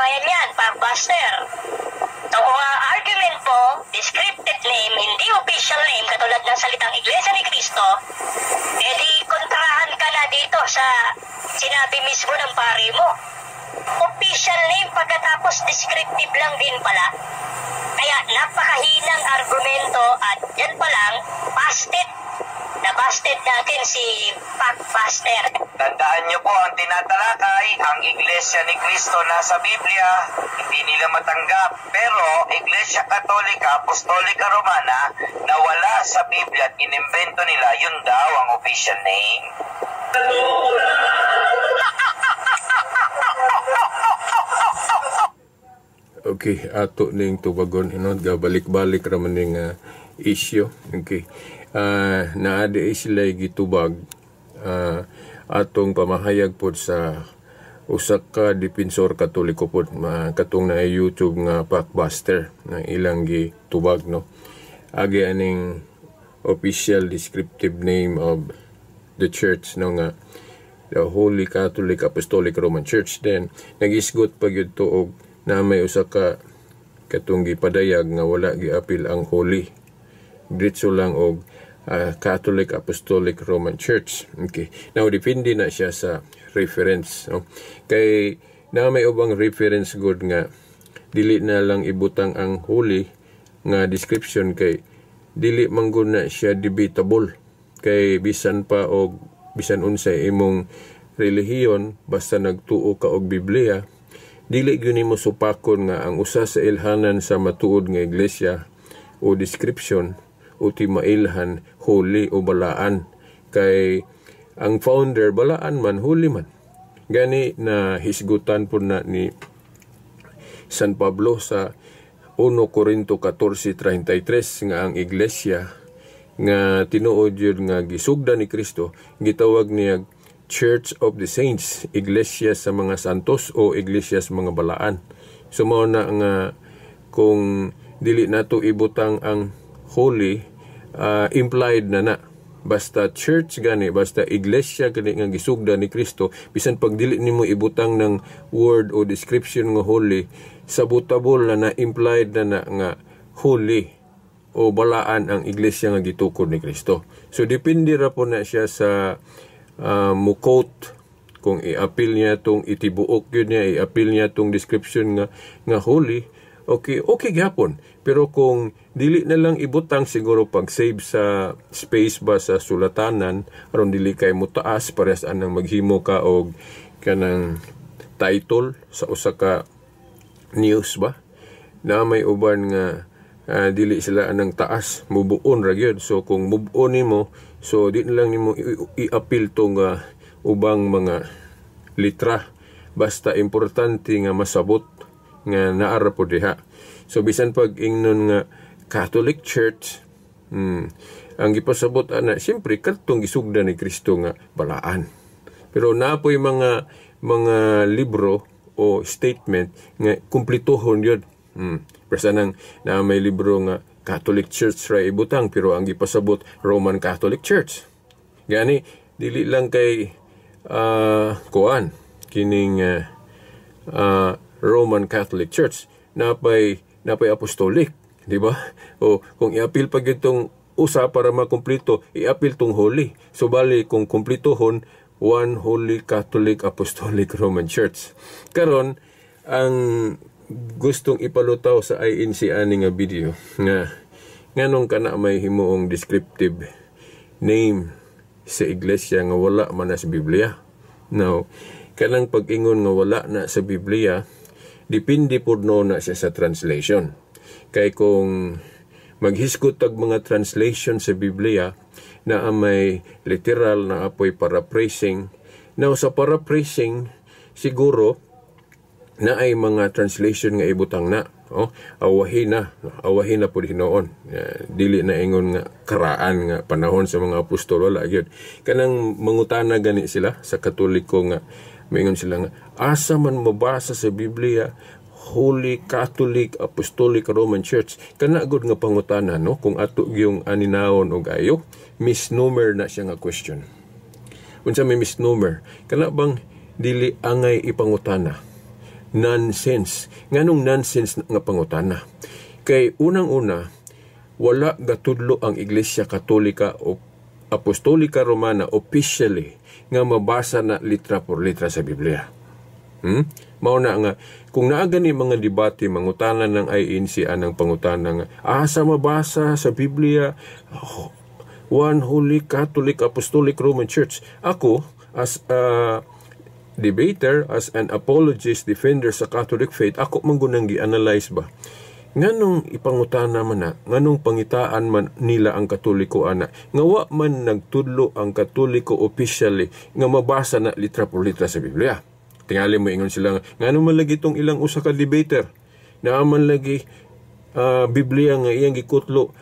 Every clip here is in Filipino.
kababayan yan, Pakbuster. So kung argument mo, descriptive name, hindi official name, katulad ng salitang Iglesia ni Cristo, edi kontrahan ka na dito sa sinabi mismo ng pari mo. Official name pagkatapos descriptive lang din pala. Kaya napakahinang argumento at yan pa lang, busted. Nabasted natin si Pakbuster. Tandaan niyo po ang tinatalakay, ang Iglesia ni Cristo nasa Biblia, hindi nila matanggap. Pero Iglesia Katolika, Apostolika Romana, na wala sa Biblia at inimbento nila, yun daw ang official name. Okay, ato ning tubagon gabalik-balik ra man ning issue. Okay. Naade sila gitubag atong pamahayag pod sa usa ka depensor Katoliko pod katong na YouTube nga Pakbuster na ilang gitubag no. Agi aning official descriptive name of the church no nga the Holy Catholic Apostolic Roman Church. Then nagisgot pa gyud tuog na may usa ka katong gipadayag nga wala giapil ang holy. Diretso lang og Catholic Apostolic Roman Church. Okay. Now, depende na siya sa reference. No? Kay na may ubang reference good nga dili na lang ibutang ang holy nga description kay dili manggod na siya debatable. Kay bisan pa og bisan unsay imong relihiyon basta nagtuo ka og Biblia, dili gyud nimo supakon nga ang usa sa ilhanan sa matuod nga iglesia o description o timailhan holy o balaan kay ang founder balaan man holy man gani na hisgutan po na ni San Pablo sa 1 Corinto 14:33 nga ang iglesia nga tinuod yun nga gisugda ni Kristo gitawag niya Church of the Saints, iglesia sa mga santos o iglesia sa mga balaan. So mao na nga kung dili nato ibutang ang holy, implied na basta church gani, basta iglesia gani nga gisugda ni Kristo, bisan pag dili nimo ibutang ng word o description nga holy, sabotable na implied na nga holy o balaan ang iglesia nga gitukod ni Kristo. So depende ra po na siya sa mukot kung i-appeal niya tong itibuok yun niya, i-appeal niya tong description nga holy, okay gyapon. Pero kung dili na lang ibutang, siguro pag save sa space ba sa sulatanan aron dili kay mutaas parehas anang maghimo ka og kanang title sa usa ka news ba na may uban nga dili sila anang taas mubuon ra gyud. So kung mubuon nimo, so di na lang nimo i-appeal tong ubang mga litra, basta importante nga masabot nga naara po diha. So bisan pag ingnon nga Catholic Church, ang gipasabot ana siyempre katong gisugda ni Kristo nga balaan. Pero napoy mga libro o statement nga kumplituhon yun. Basta nang na may libro nga Catholic Church ra ibutang pero ang gipasabot Roman Catholic Church. Gani dili lang kay kuan kining Roman Catholic Church napay apostolic, di ba? O kung i-appeal pag itong usa para makumpleto, i-appeal tong holy. So bali kung kumpletohon, one Holy Catholic Apostolic Roman Church. Karon ang gustong ipalutaw sa INC ani nga video nga nganong kana may himuong descriptive name sa iglesia nga wala man na sa Biblia. Now, kanang pag-ingon nga wala na sa Biblia, depende po na siya sa translation. Kay kung maghiskot tag mga translation sa Biblia na may literal na apoy paraphrasing, now sa paraphrasing siguro na ay mga translation nga ibutang na awahin na po hinoon. Dili na ingon nga karaan nga panahon sa mga apostol wala gyud. Kanang mangutana gani sila sa Katoliko nga maingon sila nga asa man mabasa sa Biblia Holy Catholic Apostolic Roman Church, kana gud nga pangutana no kung ato yung aninawon og ayo misnomer na siya nga question. Unsa may misnomer? Kana bang dili angay ipangutana nonsense. Nganong nonsense nga pangutana? Kay unang-una, wala gatudlo ang Iglesia Katolika o Apostolika Romana officially nga mabasa na litra por litra sa Biblia. Mao na nga, kung naaga ni mga debate, mangutanan ng INC anang pangutanan nga, asa mabasa sa Biblia, One Holy Catholic Apostolic Roman Church. Ako, as a debater, as an apologist, defender sa Catholic faith, ako manggunang gi-analyze ba? Nganong ipangutana man na, nganong pangitaan man nila ang Katoliko ana, nga wa man nagtudlo ang Katoliko officially nga mabasa na litra por litra sa Biblia. Tingali mo ingon sila, nganong man lagi itong ilang usa ka debater, na man lagi Biblia nga iyang gikutlo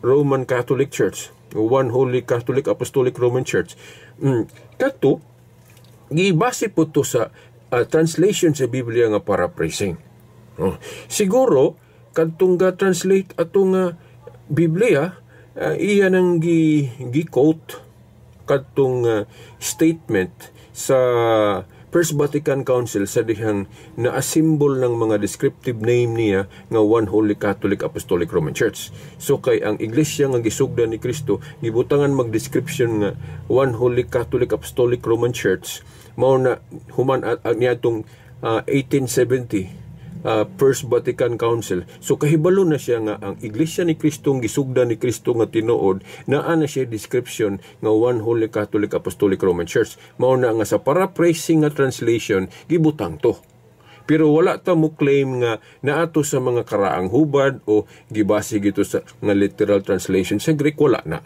Roman Catholic Church, One Holy Catholic Apostolic Roman Church. Kato, gibase po to sa translation sa Biblia nga paraphrasing. Siguro, kadtong ga-translate atong Biblia, iya nang gi-quote kadtong statement sa First Vatican Council sa dihang na-symbol ng mga descriptive name niya nga One Holy Catholic Apostolic Roman Church. So kay ang iglesia nga gisugdan ni Kristo, gibutangan mag-description nga One Holy Catholic Apostolic Roman Church, mao na human niya itong 1870 First Vatican Council. So kahibalo na siya nga ang Iglesia ni Kristo, gisugdan ni Kristo nga tinuod, naa na siya description nga One Holy Catholic Apostolic Roman Church. Mao na nga sa paraphrasing nga translation gibutang to. Pero wala ta mo claim nga naato sa mga karaang hubad o gibase gito sa nga literal translation sa Greek, wala na.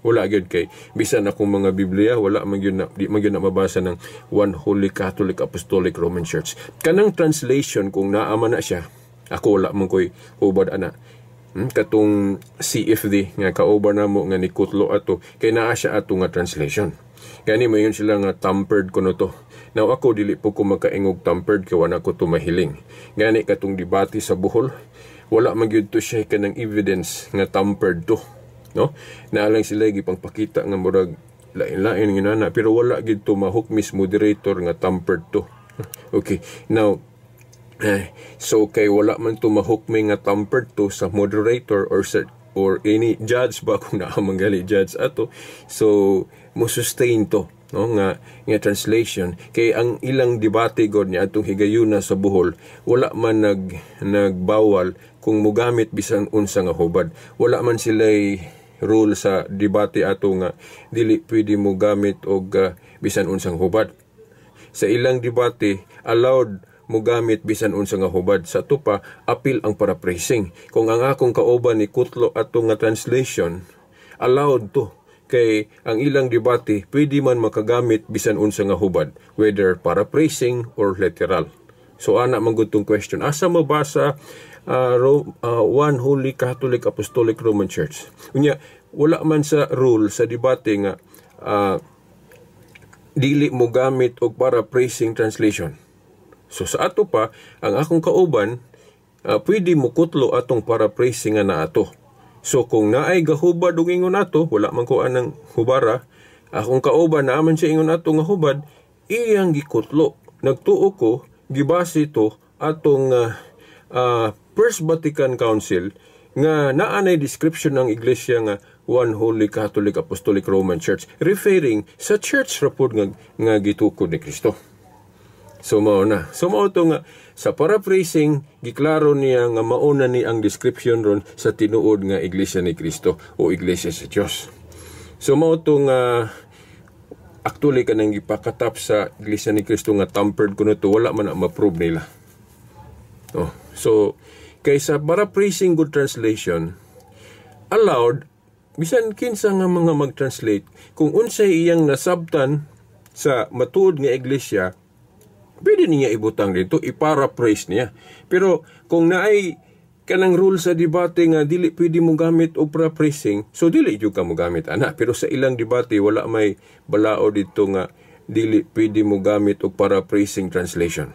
Wala gyud kay bisan akong mga Biblia wala man gyud na di man gyud na mabasa ng One Holy Catholic Apostolic Roman Church. Kanang translation kung naa man na siya, ako wala man koy hubad ana. Katong CFD nga kauban namo nga nikutlo ato kay naa siya ato nga translation. Gani mayon sila nga tampered kuno to. Now ako dili po ko makaingog tampered kay wala ko to mahiling. Gani katong debate sa Bohol, wala man gyud to siya kanang evidence nga tampered to. No? Naalang sila gipangpakita nga murag lain-lain nga nana, pero wala gid to mahukmis moderator nga tampered to. Okay, now so kay wala man to mahukmi nga tampered to sa moderator or any judge ba kung naamanggali judge ato, so mo sustain to, no, nga translation kay ang ilang debate god niya atong higayuna sa Bohol, wala man nagbawal kung mogamit bisan unsa nga hubad. Wala man sila'y rule sa debate ato nga dili pwede mo gamit og bisan unsang hubad. Sa ilang debate allowed mo gamit bisan unsang nga hubad. Sa to pa apil ang paraphrasing. Kung ang akong kauban ni kutlo ato nga translation, allowed to kay ang ilang debate pwede man makagamit bisan unsang nga hubad, whether paraphrasing or literal. So ana man gud tong question, asa mabasa One Holy Catholic Apostolic Roman Church? Unya, wala man sa rule sa debate nga dili mo gamit og paraphrasing translation. So sa ato pa, ang akong kauban, pwede mo kutlo atong paraphrasing nga na ato. So kung naay gahubad og ingon ato, wala man ko anang hubara, akong kauban naaman siya ingon ato nga hubad, iyang gikutlo. Nagtuo ko, gibase to atong First Vatican Council nga naanay description ng iglesia nga One Holy Catholic Apostolic Roman Church, referring sa church rapod nga gitukod ni Kristo. So mao na. So mao to nga sa paraphrasing giklaro niya nga mauna ni ang description ron sa tinuod nga iglesia ni Kristo o iglesia sa Dios. So mao to nga actually kanang gipakatap sa iglesia ni Kristo nga tampered kuno to, wala man na ma-prove nila. So kaysa paraphrasing good translation allowed bisan kinsa nga mga mag-translate kung unsay iyang nasabtan sa matuod nga iglesia, pwede niya ibutang dito, i-paraphrase niya. Pero kung naay kanang rule sa debate nga dili pwede mo gamit og paraphrasing, so dili jud ka mo gamit ana. Pero sa ilang debate wala may balao dito nga dili pwede mo gamit og paraphrasing translation.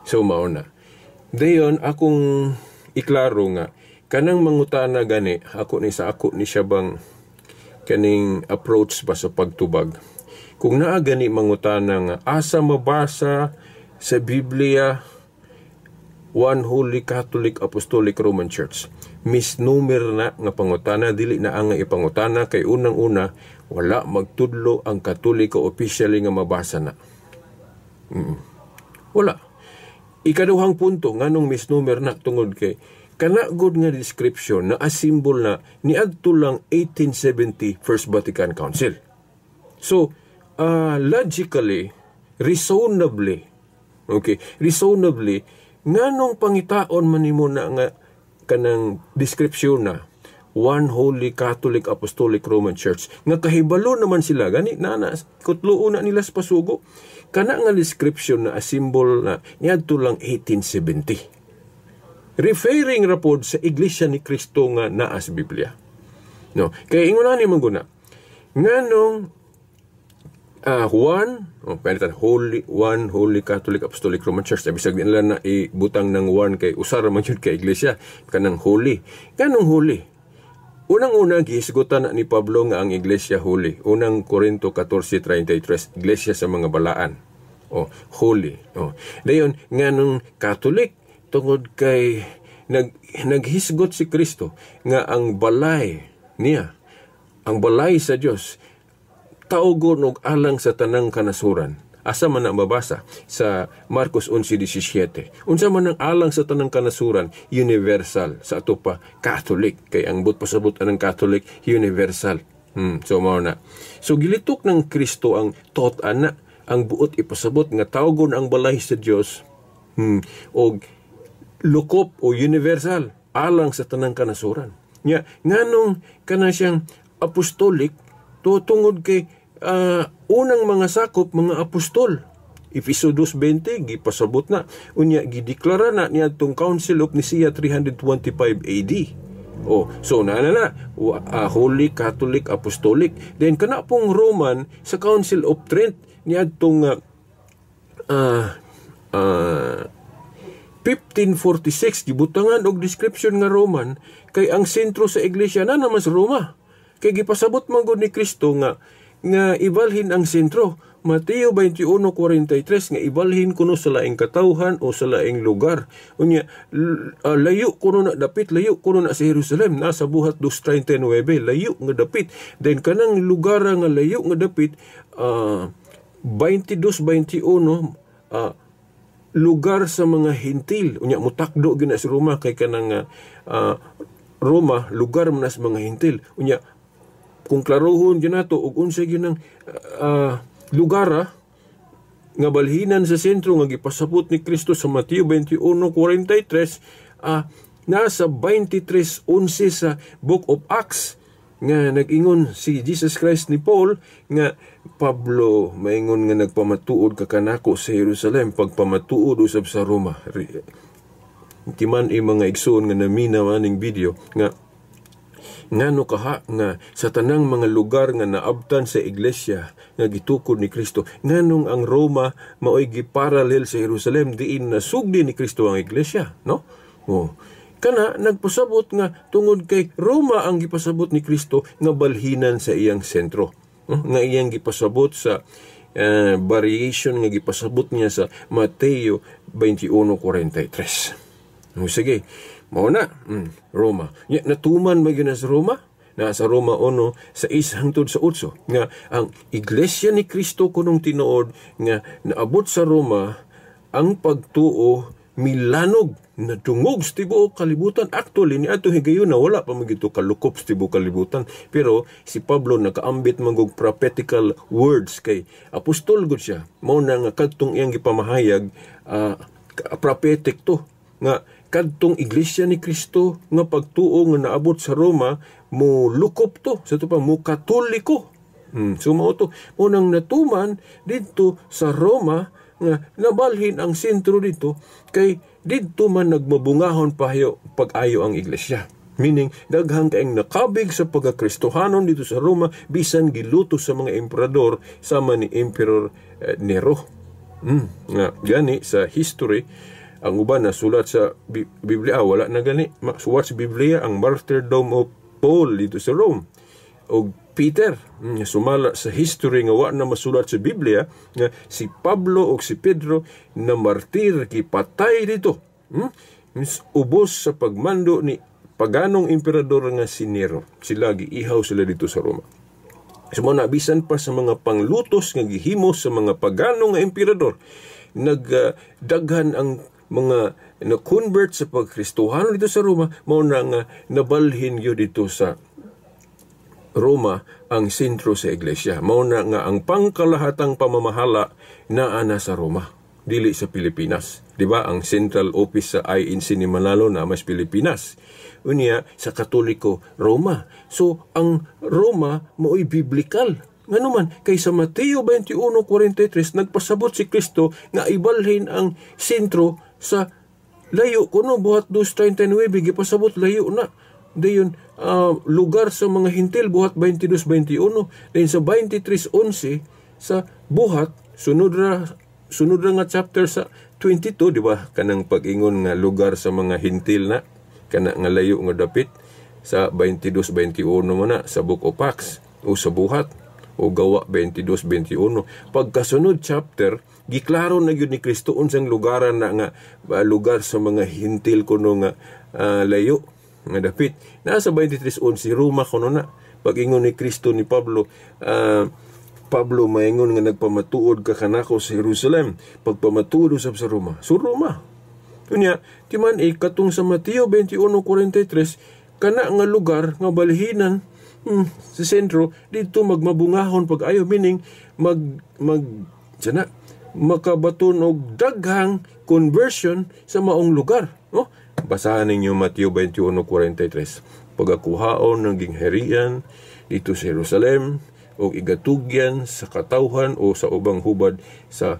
So mao na. Dayon akong iklaro nga kanang mangutana gani ako ni siya bang kaning approach ba sa pagtubag. kung naa gani mangutana nga asa mabasa sa Biblia One Holy Catholic Apostolic Roman Church, misnomer na nga pangutana, dili na ang ipangutana kay unang-una wala magtudlo ang Katoliko officially nga mabasa na. Wala. Ikaduhang punto nganong misnomer na tungod kay kana good nga description na a symbol na niadto lang 1870 First Vatican Council. So, logically, reasonably, nganong pangitaon man nimo na nga kanang description na One Holy Catholic Apostolic Roman Church nga kahibalo naman sila gani na kutluo na nila sa pasugo kana nga description na a symbol na niadto lang 1870 referring ra pod sa Iglesia ni Cristo nga naa sa Biblia, no? Kaya ingon ni mangguna nganong One Holy Catholic Apostolic Roman Church. Bisag din lang na ibutang ng one kay usara man yun kay iglesia. Kanang holy. Kanong holy? Unang-una, gihisgutan na ni Pablo nga ang iglesia holy. Unang Korinto 14:33, iglesia sa mga balaan. Holy. Dayon, nganong Catholic, tungod kay naghisgot si Kristo nga ang balay niya, ang balay sa Dios taugon og alang sa tanang kanasuran. Asa man na mabasa sa Marcos 11:17. Unsa man ang alang sa tanang kanasuran, universal. Sa ato pa, Catholic. Kay ang but pasabot ng Catholic, universal. So mao na. So gilitok ng Kristo ang tot-ana, ang buot ipasabot nga taugon ang balay sa Dios og lukop o universal alang sa tanang kanasuran. Nganong kana siyang apostolic tungod kay unang mga sakop, mga apostol. Efeso 2:20, gipasabot na. Unya, gideklara na niya itong Council of Nicaea 325 AD. So Holy Catholic Apostolic. Then, kana pong Roman, sa Council of Trent, niya itong 1546, gibutangan og description nga Roman, kay ang sentro sa iglesia na naman sa Roma. Kay gipasabot man gud ni Kristo nga ibalhin ang sentro. Mateo 21:43 nga ibalhin kuno sa laing katawhan o sa laing lugar. Unya layo kuno na dapit, layo kuno na sa Jerusalem, nasa buhat 2:39, layo nga dapit. Then kanang lugar nga layo nga dapit 22:21 lugar sa mga hintil. Unya mutakdo gina sa Roma kay kanang Roma lugar man sa mga hintil. Unya kung klarohon gyud nato og unsa gyud nang lugar nga balhinan sa sentro nga gipasabot ni Kristo sa Mateo 21:43, nasa 23:11 sa Book of Acts nga nag-ingon si Jesus Christ ni Paul nga Pablo maingon nga nagpamatuod ka kanako sa Jerusalem pagpamatuod usab sa Roma. Timan mga igsoon nga namina maning video nga ngano kaha nga sa tanang mga lugar nga naabtan sa iglesia nga gitukod ni Kristo, nganong ang Roma maoy giparalel sa Jerusalem diin nasugdi ni Kristo ang iglesia, no? Kana nagpasabot nga tungod kay Roma ang gipasabot ni Kristo nga balhinan sa iyang sentro, nga iyang gipasabot sa variation nga gipasabot niya sa Mateo 21:43. Sige, mao na, Roma. Natuman magyud sa Roma, nasa Roma 1 sa 6 hangtod sa 8 nga ang iglesia ni Kristo kunong tinuod nga naabot sa Roma ang pagtuo milanog na tungog sa tibuok kalibutan. Actually, ni ato higayon na wala pa magito kalukop sa tibuok kalibutan. Pero si Pablo nakaambit magog prophetical words kay apostol gud siya. Mao na nga kadtong iyang gipamahayag prophetic to nga kadtong iglesia ni Kristo nga pagtuo nga naabot sa Roma mo lukop to sa pa mo katoliko. So mao to unang natuman dito sa Roma nga nabalhin ang sentro dito kay dito man nagmabungahon pahayo pag-ayo ang iglesia. Meaning daghang kaayong nakabig sa pagkakristohanon dito sa Roma bisan giluto sa mga emperador sama ni Emperor Nero. Nga gani sa history ang uban na sulat sa Biblia, wala na gani. Suwat sa Biblia ang martyrdom of Paul dito sa Rome. O Peter, sumala sa history nga wa na masulat sa Biblia, nga si Pablo o si Pedro na martir, kipatay dito. Ubos sa pagmando ni paganong emperador nga si Nero. Sila, giihaw sila dito sa Roma. So, nabisan pa sa mga panglutos nga gihimos sa mga paganong nga emperador, nagdaghan ang mga na-convert sa pagkristohano dito sa Roma, mao na nga nabalhin yun dito sa Roma ang sentro sa iglesia. Mao na nga ang pangkalahatang pamamahala naa na sa Roma, dili sa Pilipinas. Di ba? Ang central office sa INC ni Manalo na mas Pilipinas. Unya sa Katoliko, Roma. So, ang Roma mao'y biblikal. Nga naman, kay sa Mateo 21:43, nagpasabot si Kristo nga ibalhin ang sentro sa layo. Kuno, buhat 2:39, gipasabot layo na. Dayon, lugar sa mga hintil, buhat 22:21. Dayon sa 23:11, sa buhat, sunod ra nga chapter sa 22, di ba? Kanang pag-ingon nga lugar sa mga hintil na, kana nga layo nga dapit, sa 22:21 mo na, sa Book of Acts, o sa buhat, o gawa 22:21. Pagkasunod chapter, giklaro na yun ni Kristo unsang lugaran na nga lugar sa mga hintil kuno nga layo nga dapit. Nasa 23:11 Roma kuno na. Pag-ingon ni Kristo ni Pablo, Pablo maingon nga nagpamatuod ka kanako sa Jerusalem, pagpamatuod usab sa Roma. So Roma. Kunya, timan katong sa Mateo 21:43, kana nga lugar nga balhinan sa sentro, dito magmabungahon pag ayo, meaning makabaton og daghang conversion sa maong lugar. No? Basahan ninyo Mateo 21:43. Pagakuhaon ng gingherian dito sa Jerusalem o igatugyan sa katawhan o sa ubang hubad sa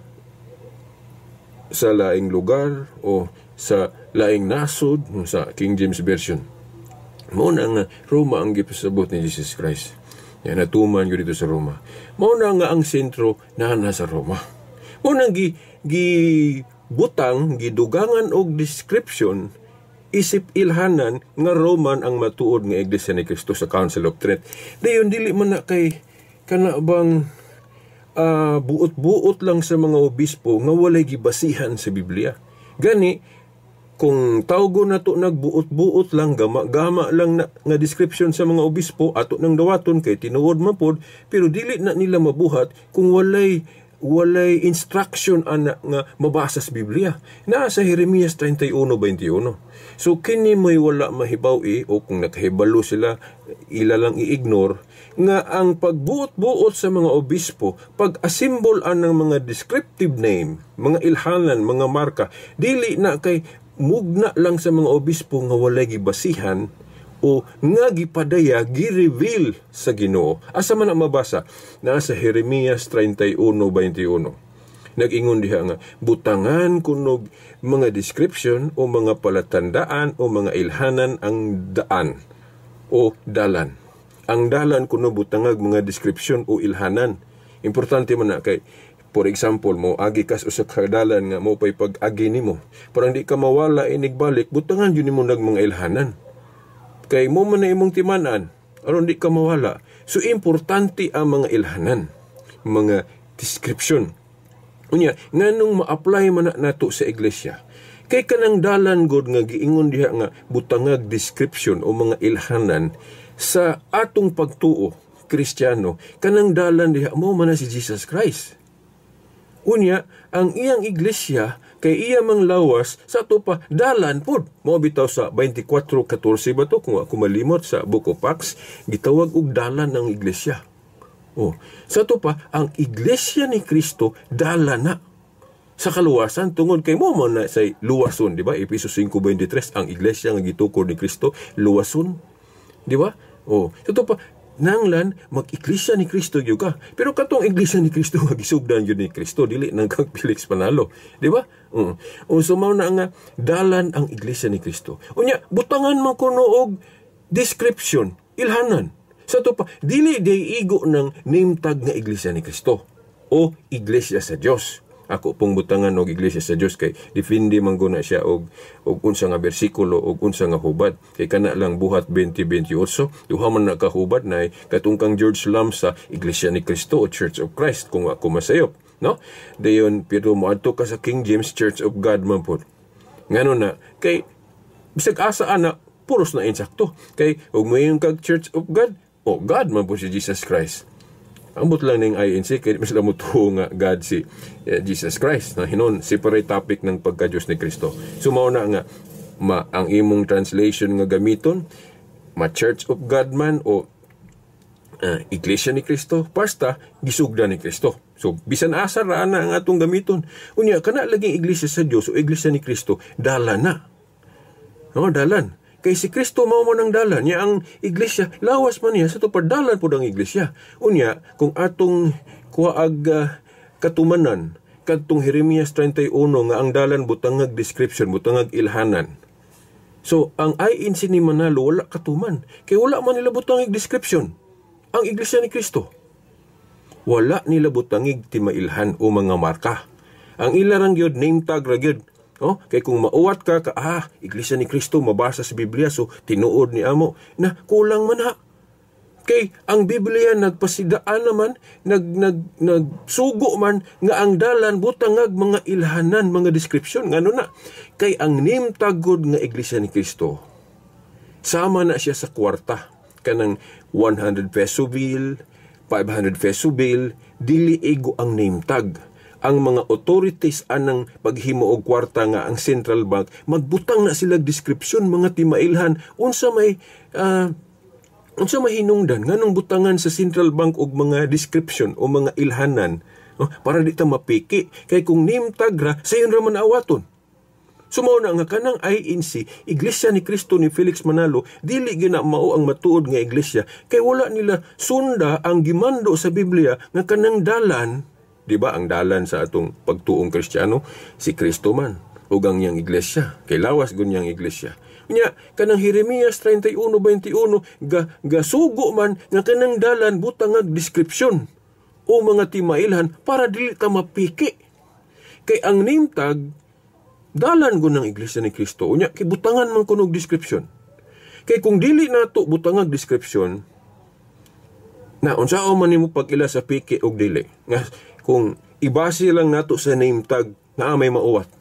laing lugar o sa laing nasod sa King James Version. Mao na nga Roma ang gipasabot ni Jesus Christ. Yan natuman yun dito sa Roma. Mao na nga ang sentro na nasa Roma. Mao nang gibutang, gidugangan og description, isip ilhanan nga Roman ang matuod nga Iglesia ni Cristo sa Council of Trent. Dayon dili man na kay kana bang buot-buot lang sa mga obispo nga walay gibasihan sa Biblia. Gani, kung tawgo na to nagbuot-buot lang, gama-gama lang na, nga description sa mga obispo, ato nang dawaton kay tinuod mapod, pero dili na nila mabuhat kung walay instruction ana nga mabasa sa Biblia. Na sa Jeremias 31:21. So kini may wala mahibaw o kung nakahibalo sila, ila lang i-ignore nga ang pagbuot-buot sa mga obispo, pag-assemble ng mga descriptive name, mga ilhanan, mga marka, dili na kay mugna lang sa mga obispo nga walay gibasihan o nga gipadaya, gi-reveal sa Ginoo. Asa man ang mabasa? Nasa Jeremias 31:21. Nag-ingon diha nga, butangan kunog mga description o mga palatandaan o mga ilhanan ang daan o dalan. Ang dalan kuno butangag mga description o ilhanan. Importante man na kay, for example, mo agi kas usa ka dalan nga mo pay pag-agi nimo. Parang di ka mawala inigbalik, butangan yun nimo nag mga ilhanan. Kay mo man na imong timanan, aron di ka mawala. So importante ang mga ilhanan, mga description. Unya, nganong ma-apply man nato sa iglesia? Kay kanang dalan god nga giingon diha nga butangag description o mga ilhanan sa atong pagtuo Kristiyano, kanang dalan diha mo man na si Jesus Christ. Unya, ang iyang iglesia kay iya mang lawas sa ato pa dalan pod. Mao bitaw sa 24:14 ba to kung ako malimot sa Book of Acts, gitawag og dalan ng iglesia. Sa ato pa ang iglesia ni Kristo dalan na sa kaluwasan tungod kay mo man na say luwason, di ba? Efesos 5:23, ang iglesia nga gitukod ni Kristo luwason, di ba? Sa ato pa nanglan mag-iglesia ni Kristo gyud ka. Pero katong iglesia ni Kristo nga gisugdan gyud ni Kristo, dili nang kag Felix Panalo, di ba? Sumaw na nga dalan ang iglesia ni Kristo. Unya butangan man kuno og description, ilhanan. Sa to pa dili day igo ng name tag nga iglesia ni Kristo o iglesia sa Dios. Ako pong butangan og iglesia sa Dios kay defindi man guna siya og unsa nga bersikulo og unsa nga hubad. Kay kana lang buhat 20:28 duha man nakahubad na katungkang George Lam sa Iglesia ni Cristo o Church of Christ kung ako masayop, no? Dayon pero moadto ka sa King James Church of God man pod. Ngano na kay bisag asa ana puros na insakto. Kay og mayon kag Church of God, God man po si Jesus Christ. Ambot lang ning INC kay mas lamo tuo nga God si Jesus Christ na hinon separate topic ng pagka-Diyos ni Kristo. So mao na nga ang imong translation nga gamiton Church of God man o Iglesia ni Kristo basta gisugda ni Kristo. So bisan asa ra na ang atong gamiton. Unya kana laging iglesia sa Dios o iglesia ni Kristo dalan na. No, dalan. Kay si Kristo mao man ang dalan niya ang iglesia lawas man niya sa tupad dalan pud ang iglesia. Unya kung atong kuaag katumanan kadtong Jeremias 31 nga ang dalan butangag description, butangag ilhanan. So ang INC ni Manalo wala katuman kay wala man nila butangig description. Ang iglesia ni Kristo wala nila butangig timailhan o mga marka. Ang ilarang gyud name tag ra gyud. Kay kung mauwat ka, iglesia ni Kristo, mabasa sa Biblia, so tinuod ni amo, na kulang man ha. Kay ang Biblia nagpasidaan naman, nagsugo man, nga ang dalan, butangag mga ilhanan, mga description, ngano na. Kay ang name tagod nga iglesia ni Kristo, sama na siya sa kwarta, kanang 100 peso bill, 500 peso bill, dili ego ang name tag. Ang mga authorities anang paghimo og kwarta nga ang central bank magbutang na sila description mga timailhan unsa may hinungdan nganong butangan sa central bank og mga description o mga ilhanan para di ta mapiki kay kung name tag ra sayon ra man awaton. Sumaw na nga kanang INC Iglesia ni Kristo ni Felix Manalo dili gina mao ang matuod nga iglesia kay wala nila sunda ang gimando sa Biblia nga kanang dalan. Di ba ang dalan sa atong pagtuong Kristiyano si Kristo man ug ang yang iglesia kay lawas gunyang iglesia. Nya kanang Jeremias 31:21 gasugo man nga kanang dalan butangag description o mga timailhan para dili ta mapiki. Kay ang name tag dalan gunang iglesia ni Kristo unya kay butangan man kunog description. Kay kung dili nato butangag description na unsao man nimo pag-ila sa piki og dili nga kung ibase lang nato sa name tag na may mauwat.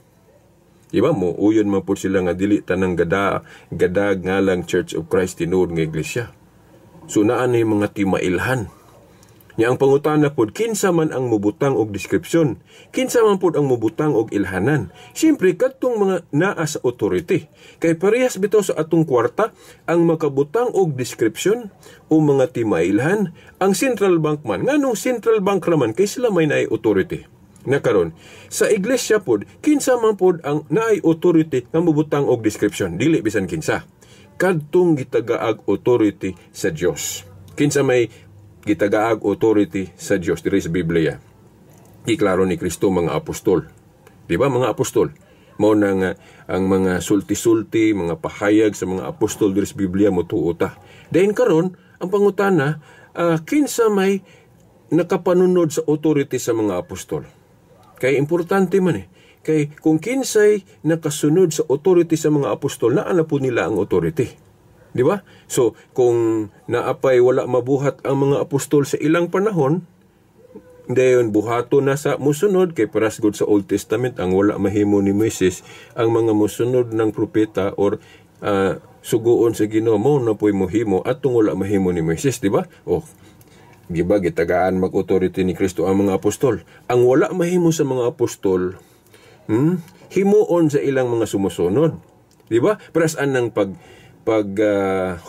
Diba mo, uyon man po sila nga dili tanang gadag nga lang Church of Christ tinuod nga iglesia. So naan na mga timailhan. Nya ang pangutana pod kinsa man ang mubutang og description, kinsa man pod ang mubutang og ilhanan. Siyempre kadtong mga naa sa authority. Kay parehas bitaw sa atong kwarta ang makabutang og description o mga timailhan ang central bank man. Nganong central bank raman kay sila may naay authority. Na karon sa iglesia pod kinsa man pod ang naay authority nga mubutang og description, dili bisan kinsa. Kadtong gitagaag authority sa Dios. Kinsa may gitagaag authority sa Dios diri sa Biblia. Iklaro ni Kristo mga apostol. Di ba mga apostol? Mao na nga ang mga sulti-sulti, mga pahayag sa mga apostol diri sa Biblia motuota. Dayon karon ang pangutana, kinsa may nakapanunod sa authority sa mga apostol? Kay importante man Kay kung kinsay nakasunod sa authority sa mga apostol, naana po nila ang authority. Di ba? So, kung naapay wala mabuhat ang mga apostol sa ilang panahon, dayon buhato na sa musunod, kay parasgod sa Old Testament, ang wala mahimo ni Moises, ang mga musunod ng propeta or sugoon sa Ginoo mo na po'y mohimo atong wala mahimo ni Moises, di ba? Di ba, gitagaan mag-authority ni Kristo ang mga apostol. Ang wala mahimo sa mga apostol, himuon sa ilang mga sumusunod. Di ba? Parasaan ng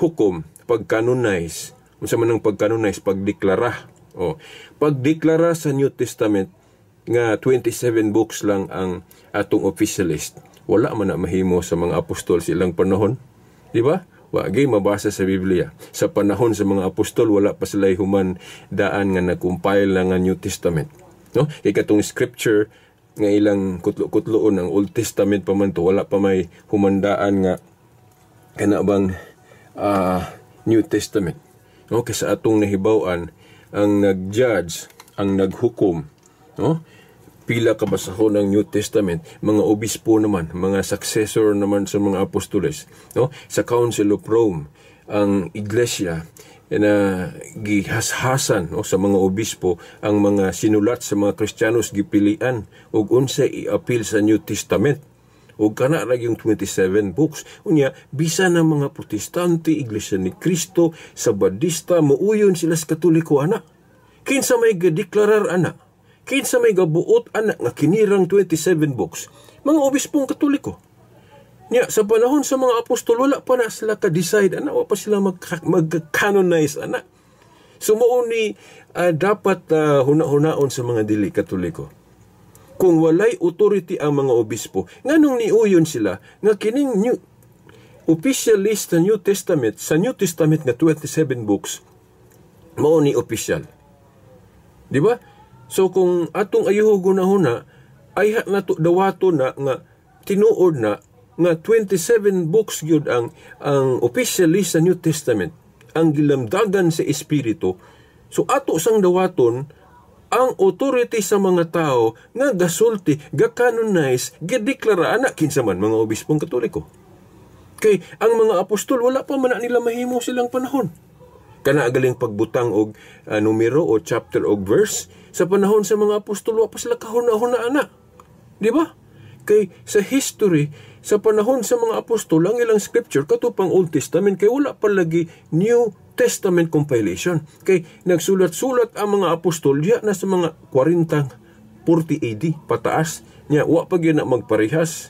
hukom, pag-canonize, unsa man ang pag-canonize, pagdeklara. Pagdeklara sa New Testament nga 27 books lang ang atong official list. Wala man na mahimo sa mga apostol silang panahon. Di ba? Wagay mabasa sa Biblia. Sa panahon sa mga apostol, wala pa sila human daan nga nag-compile lang ang New Testament. No? Kaya katong scripture nga ilang kutlo-kutloon ang Old Testament pa man to, wala pa may humandaan nga kanabang New Testament. No? Kasi atong nahibawan, ang nag-judge, ang naghukom, no? pila kabasahon ng New Testament, mga obispo naman, mga successor naman sa mga apostoles, no? Sa Council of Rome, ang iglesia na gihashasan, no, sa mga obispo ang mga sinulat sa mga Kristiyanos gipilian ug unsay i-appeal sa New Testament. O kana ra yung 27 books. Unya, bisa ng mga Protestante, Iglesia ni Cristo, Sabadista, mauyon sila sa Katoliko, ana. Kinsa may gadeklarar, ana. Kinsa may gabuot, ana, nga kinirang 27 books. Mga obispong Katoliko. Nya, sa panahon sa mga apostol, wala pa na sila ka-decide, ana. Wala pa sila mag-canonize, ana. Sumuon ni dapat huna-hunaon sa mga dili Katoliko. Kung walay authority ang mga obispo, nganong niuyon sila nga kining new official list sa New Testament, sa New Testament nga 27 books, mao ni official. Di ba? So kung atong ayuho na ay nato dawato na nga tinuod na nga 27 books gyud ang official list sa New Testament, ang gilamdagan sa Espiritu. So ato sang dawaton ang authority sa mga tao nga gasulti, ga-canonize, ga-deklara anak kinsa man mga obispong Katoliko. Kay ang mga apostol wala pa man nila mahimo silang panahon. Kana galing pagbutang og numero o chapter og verse sa panahon sa mga apostol wa pa sila kahuna-huna ana. Di ba? Kay sa history sa panahon sa mga apostol ang ilang scripture katupang Old Testament kay wala pa lagi New Testament compilation. Kay nagsulat-sulat ang mga apostol diya na sa mga 40 AD pataas. Nya wa pa gyud na magparehas.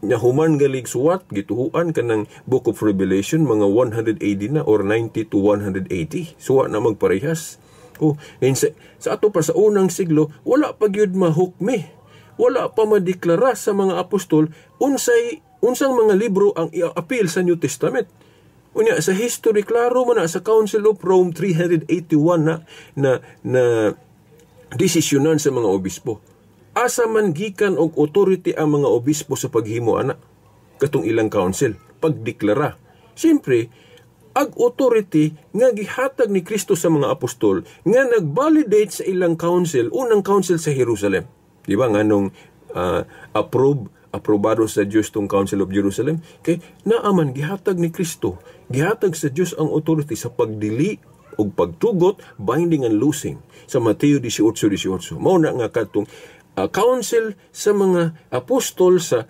Nya human galig suwat gituhuan kanang Book of Revelation mga 100 AD na or 90 to 180. Suwa na magparehas. Sa ato pa sa unang siglo wala pa gyud mahukmi. Wala pa madeklara sa mga apostol unsang mga libro ang i-appeal sa New Testament. Unya sa history klaro man na sa Council of Rome 381 na desisyonan sa mga obispo. Asa man gikan og authority ang mga obispo sa paghimo ana katong ilang council pagdeklara. Siyempre, ag authority nga gihatag ni Kristo sa mga apostol nga nagvalidate sa ilang council, unang council sa Jerusalem. Di ba nganong aprobado sa Diyos tong Council of Jerusalem? Kay naaman gihatag ni Kristo, gihatag sa Diyos ang authority sa pagdili o pagtugot, binding and loosing sa Mateo 18:18. Mao na nga katong council sa mga apostol sa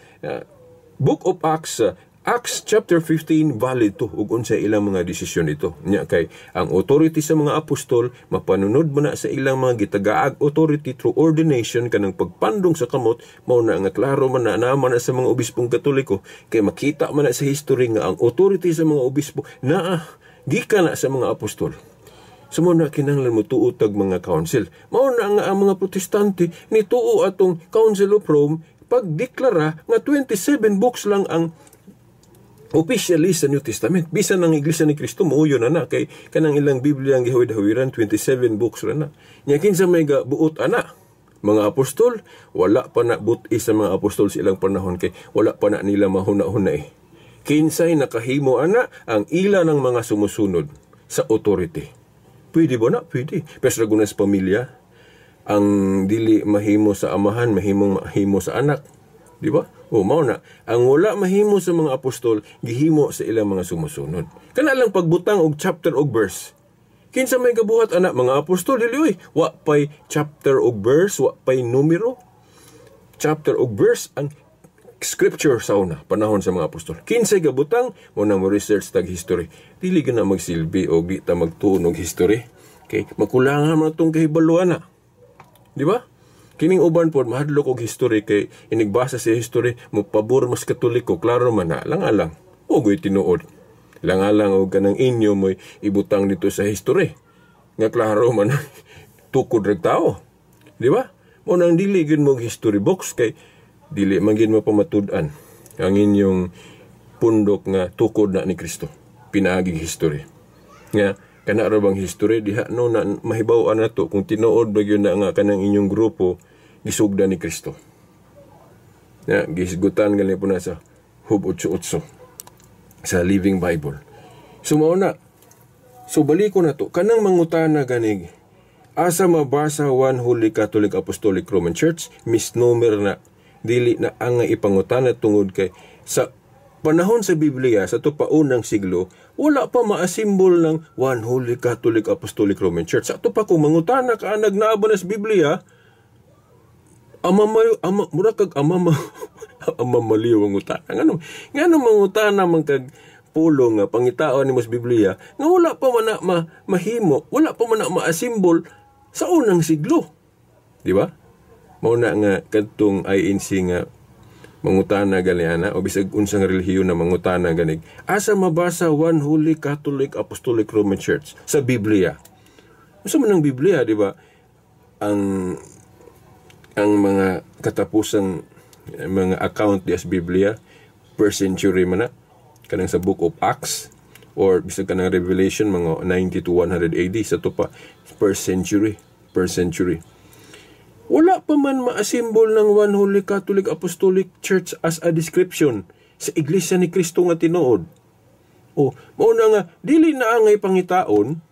Book of Acts, Acts chapter 15 valid to ug unsay ilang mga desisyon ito. Nya kay ang authority sa mga apostol mapanunod mo na sa ilang mga gitagaag authority through ordination kanang pagpandong sa kamot mao na nga klaro man na naman na sa mga obispong Katoliko kay makita man na sa history nga ang authority sa mga obispo naa gikan na sa mga apostol. Sumo na kinahanglan mo tuotag mga council. Mao na nga ang mga Protestante ni tuo atong Council of Rome pagdeklara nga 27 books lang ang officially sa New Testament. Bisan ng Iglesia ni Cristo, muuyo na kay kanang ilang Biblia ang gihawid-hawiran, 27 books ra na. Nya kinsa may buot ana? Mga apostol, wala pa na buti sa mga apostol sa ilang panahon kay wala pa na nila mahuna-huna eh. Kinsay nakahimo ana ang ila ng mga sumusunod sa authority. Pwede ba na? Pwede. Pero sa sa pamilya, ang dili mahimo sa amahan, mahimo sa anak. Di ba? Mao na. Ang wala mahimo sa mga apostol, gihimo sa ilang mga sumusunod. Kana lang pagbutang og chapter og verse. Kinsa may gabuhat ana mga apostol dili oy, wa pay chapter og verse, wa pay numero. Chapter og verse ang scripture sa una panahon sa mga apostol. Kinsay gabutang mo nang mo research tag history. Dili gyud na magsilbi og di ta magtuon og history. Okay, makulangan man tong kahibaluan na. Di ba? Kining uban po, mahadlok og history kay inigbasa sa history, mo pabor mas Katoliko, klaro man na, lang-alang. Huwag tinuod. Lang-alang og kanang inyo mo'y ibutang dito sa history. Nga klaro man, tukod rag tao. Di ba? Mo nang dili gyud mo history books kay dili man gyud mo pamatud-an ang inyong pundok nga tukod na ni Kristo. Pinaaging history. Nga, kana ra bang history diha no na mahibaw-an nato kung tinuod ba gyud na nga kanang inyong grupo gisugda ni Kristo. Ya, gisgutan gali po na sa Hub 8:8 sa Living Bible. So mao na. So baliko na to kanang mangutana ganig Asa mabasa 1 Holy Catholic Apostolic Roman Church, misnomer na dili na ang ipangutana tungod kay sa panahon sa Biblia sa tupaunang siglo, wala pa maasimbol ng 1 Holy Catholic Apostolic Roman Church. Sa ito pa kung mangutana ka nagnaaba na sa Biblia, amamaliw ang utana. Ngano mangutana man kag pulong nga pangitaon ni mas Biblia nga wala pa man na mahimo, wala pa man na maasimbol sa unang siglo. Di ba? Mao na nga kadtong INC nga mangutana ganiana o bisag unsang relihiyon na mangutana ganig. Asa mabasa 1 Holy Catholic Apostolic Roman Church sa Biblia? Usa man ang Biblia, di ba? Ang mga katapusang mga account di as Biblia per century man na kanang sa Book of Acts or bisag kanang Revelation mga 90 to 100 AD sa to pa per century. Wala pa man maasimbol ng 1 Holy Catholic Apostolic Church as a description sa Iglesia ni Cristo nga tinuod. O, mauna nga, dili na angay pangitaon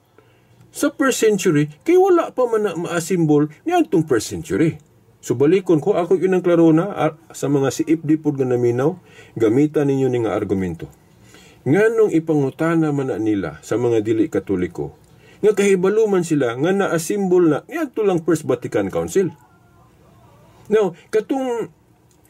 sa per century, kay wala pa man na maasimbol niyan tong per century. So balikon ko, ako yun ang klaro na sa mga siipdi po nga naminaw, gamitan ninyo ni nga argumento. Nganong ipangutana man na nila sa mga dili katoliko, nga kahibaluman sila nga naasimbol na yan lang First Vatican Council. Now, katong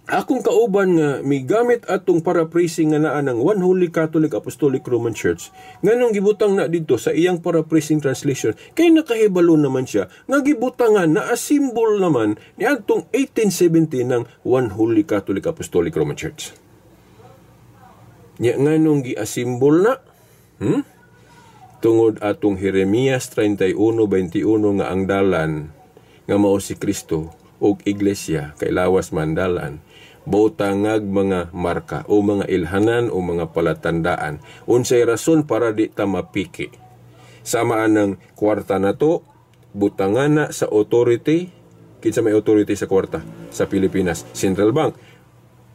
akong kauban nga may gamit atong paraphrasing nga naa ng 1 Holy Catholic Apostolic Roman Church, nganong gibutang na dito sa iyang paraphrasing translation, kay nakahibalo naman siya nga gibutangan na asimbol naman ni atong 1870 ng 1 Holy Catholic Apostolic Roman Church. Nya nganong giasimbol na? Tungod atong Jeremias 31:21 nga ang dalan nga mao si Kristo og iglesia kay lawas man dalan botangag mga marka o mga ilhanan o mga palatandaan unsay rason para di ta mapiki samaan ng kwarta nato butangana sa authority kinsa may authority sa kwarta sa Pilipinas Central Bank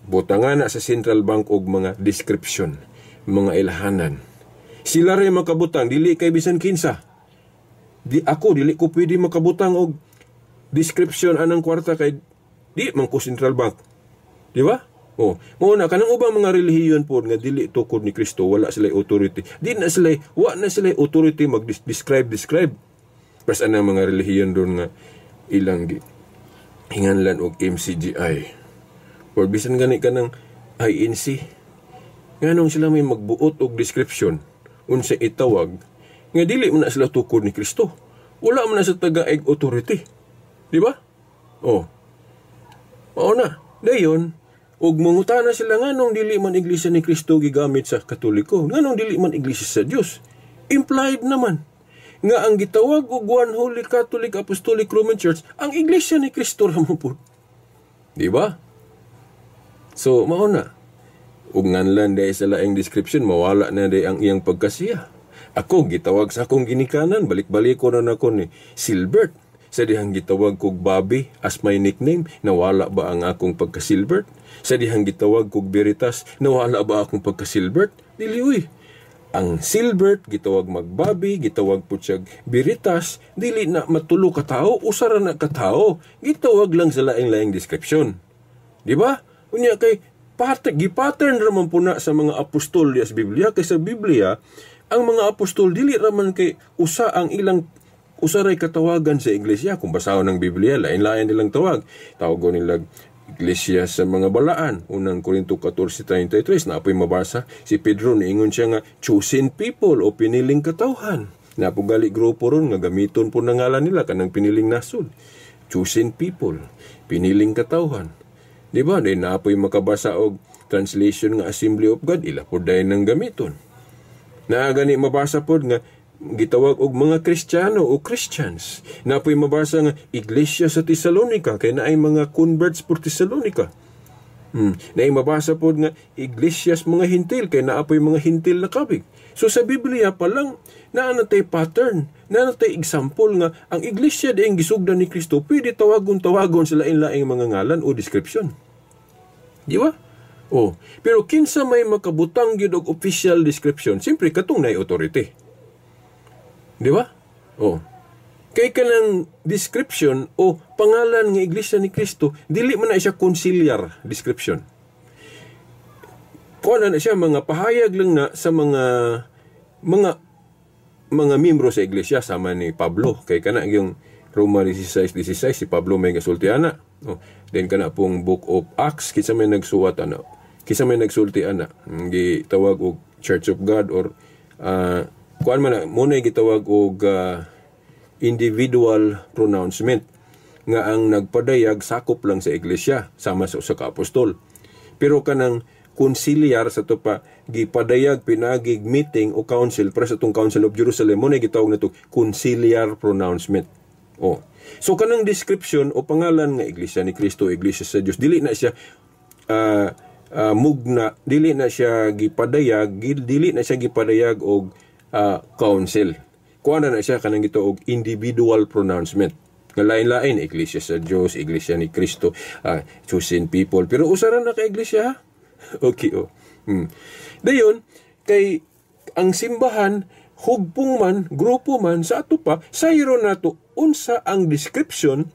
butangana sa Central Bank og mga description mga ilhanan. Sila rin makabutang, dili kay bisan kinsa. Dili ko pwede makabutang og description anang kwarta kay di man ko Central Bank. Di ba? Muna kanang ubang mga relihiyon po nga dili tukod ni Kristo, wala sila authority. Wa na sila authority mag-describe. Pas anang mga relihiyon doon nga ilang hinganlan og MCGI. Or bisan gani kanang INC. Nganong sila may magbuot og description unsa itawag nga dili man na sila tukod ni Kristo. Wala man na sa taga-eg authority. Di ba? Mao na. Dayon, ug mangutana sila nganong dili man iglesia ni Kristo gigamit sa Katoliko. Nganong dili man iglesia sa Dios. Implied naman nga ang gitawag og 1 Holy Catholic Apostolic Roman Church ang iglesia ni Kristo ra mo pud. Di ba? So, mao na. Ug nganlan day sa laing description mawala na day ang iyang pagkasiya. Ako gitawag sa akong ginikanan balik-balik ko na nako ni Silbert. Sa dihang gitawag kog Bobby as my nickname, nawala ba ang akong pagka-Silbert? Sa dihang gitawag kog Veritas, nawala ba akong pagka-Silbert? Dili uy. Ang Silbert gitawag mag-Bobby, gitawag po siya Veritas, dili na matulo ka tao, usara na ka tao. Gitawag lang sa laing-laing description. Di ba? Unya kay gipattern raman po na sa mga apostol di sa Biblia. Kay sa Biblia, ang mga apostol dili raman kay usaray katawagan sa iglesia. Kung basahon ng Biblia, lain-lain nilang tawag. Tawagon nilang iglesia sa mga balaan. Unang Korinto 14:33 na apoy mabasa. Si Pedro niingon siya nga chosen people o piniling katawhan. Napugali grupo ron nga gamiton po na ngalan nila kanang piniling nasod. Chosen people, piniling katawhan. Di ba? Dahil na apoy makabasa og translation nga Assembly of God, ila po dahil ng gamiton. Na gani mabasa po nga gitawag og mga Kristiyano o Christians. Na apoy mabasa nga Iglesia sa Thessalonica, kaya na ay mga converts po Thessalonica. Na ay mabasa po nga Iglesias mga hintil, kaya na apoy mga hintil na kabig. So sa Biblia pa lang, naanatay pattern, naanatay example nga ang iglesia diing gisugdan ni Kristo pwede tawagon sa lain-laing mga ngalan o description. Di ba? Pero kinsa may makabutang gyud og official description, siyempre katong nay authority. Di ba? Kay kanang description o pangalan nga Iglesia ni Cristo, dili man na siya conciliar description. Kuha na siya mga pahayag lang na sa mga miyembro sa iglesia, sama ni Pablo. Kay kana yung Roma 16:16 si Pablo may gasulti ana. Then kana pong Book of Acts kinsa may nagsuwat ana. Kinsa may nagsulti ana. Gitawag og Church of God or kuan man mo na gitawag og individual pronouncement nga ang nagpadayag sakop lang sa iglesia sama sa ka-apostol. Pero kanang conciliar sa to pa gipadayag pinagig meeting o council para sa tong Council of Jerusalem mo na gitawag nato conciliar pronouncement. So kanang description o pangalan nga Iglesia ni Cristo, Iglesia sa Dios, dili na siya mugna, dili na siya gipadayag og council. Kuha na siya kanang gitawag individual pronouncement. Nga lain-lain, Iglesia sa Diyos, Iglesia ni Cristo, chosen people. Pero usaran na ka Iglesia, ha? Okay, Dayon, kay ang simbahan, hugpong man, grupo man, sa ato pa, sayro na to, unsa ang description